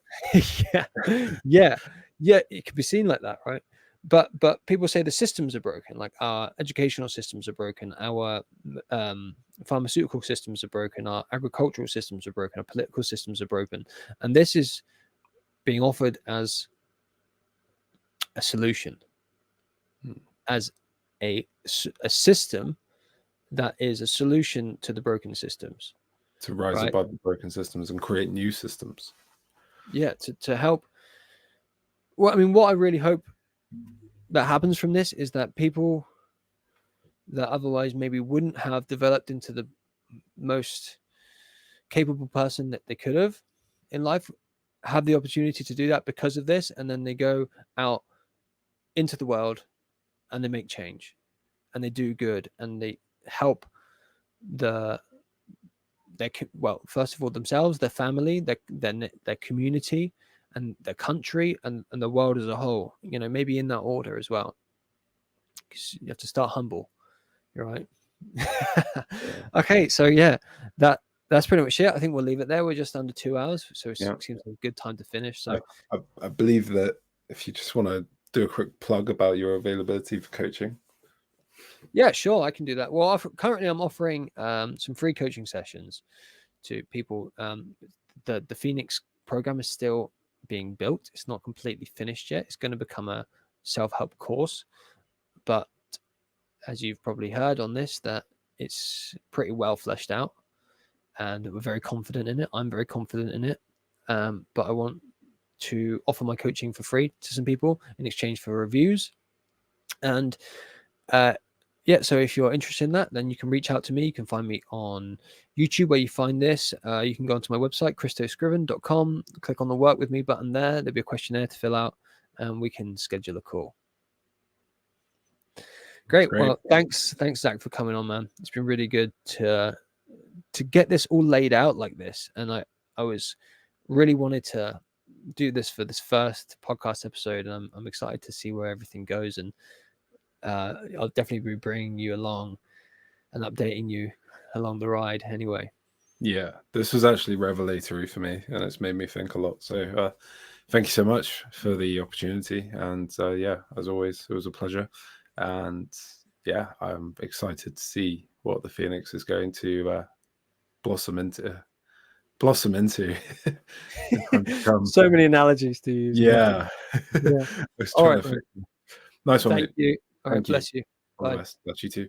yeah, it could be seen like that, right? But people say the systems are broken, like our educational systems are broken, our pharmaceutical systems are broken, our agricultural systems are broken, our political systems are broken, and this is being offered as a solution, as a system that is a solution to the broken systems, to rise above the broken systems and create new systems. Yeah, to help. Well, I mean, what I really hope that happens from this is that people that otherwise maybe wouldn't have developed into the most capable person that they could have in life have the opportunity to do that because of this, and then they go out into the world and they make change and they do good and they help first of all themselves, their family, their community, and their country, and the world as a whole, you know, maybe in that order as well, because you have to start humble. You're right. Okay, so yeah, that's pretty much it. I think we'll leave it there. We're just under 2 hours, so it seems like a good time to finish. So I believe that if you just want to do a quick plug about your availability for coaching. Yeah, sure, I can do that. Well, currently I'm offering some free coaching sessions to people. The Phoenix program is still being built. It's not completely finished yet. It's going to become a self-help course, but as you've probably heard on this, that it's pretty well fleshed out, and we're very confident in it. I'm very confident in it, but I want to offer my coaching for free to some people in exchange for reviews. And yeah, so if you're interested in that, then you can reach out to me. You can find me on YouTube where you find this. You can go onto my website, christoscriven.com, click on the work with me button there. There'll be a questionnaire to fill out, and we can schedule a call. Great. Well, thanks, Zach, for coming on, man. It's been really good to get this all laid out like this. And I was really wanted to do this for this first podcast episode, and I'm excited to see where everything goes. And I'll definitely be bringing you along and updating you along the ride anyway. Yeah, this was actually revelatory for me, and it's made me think a lot. So thank you so much for the opportunity. And yeah, as always, it was a pleasure. And yeah, I'm excited to see what the Phoenix is going to blossom into. So many analogies to use. Yeah. Yeah. All right. Nice one. Thank you. All right. Thank bless you. All Bye. the best. Bless you too.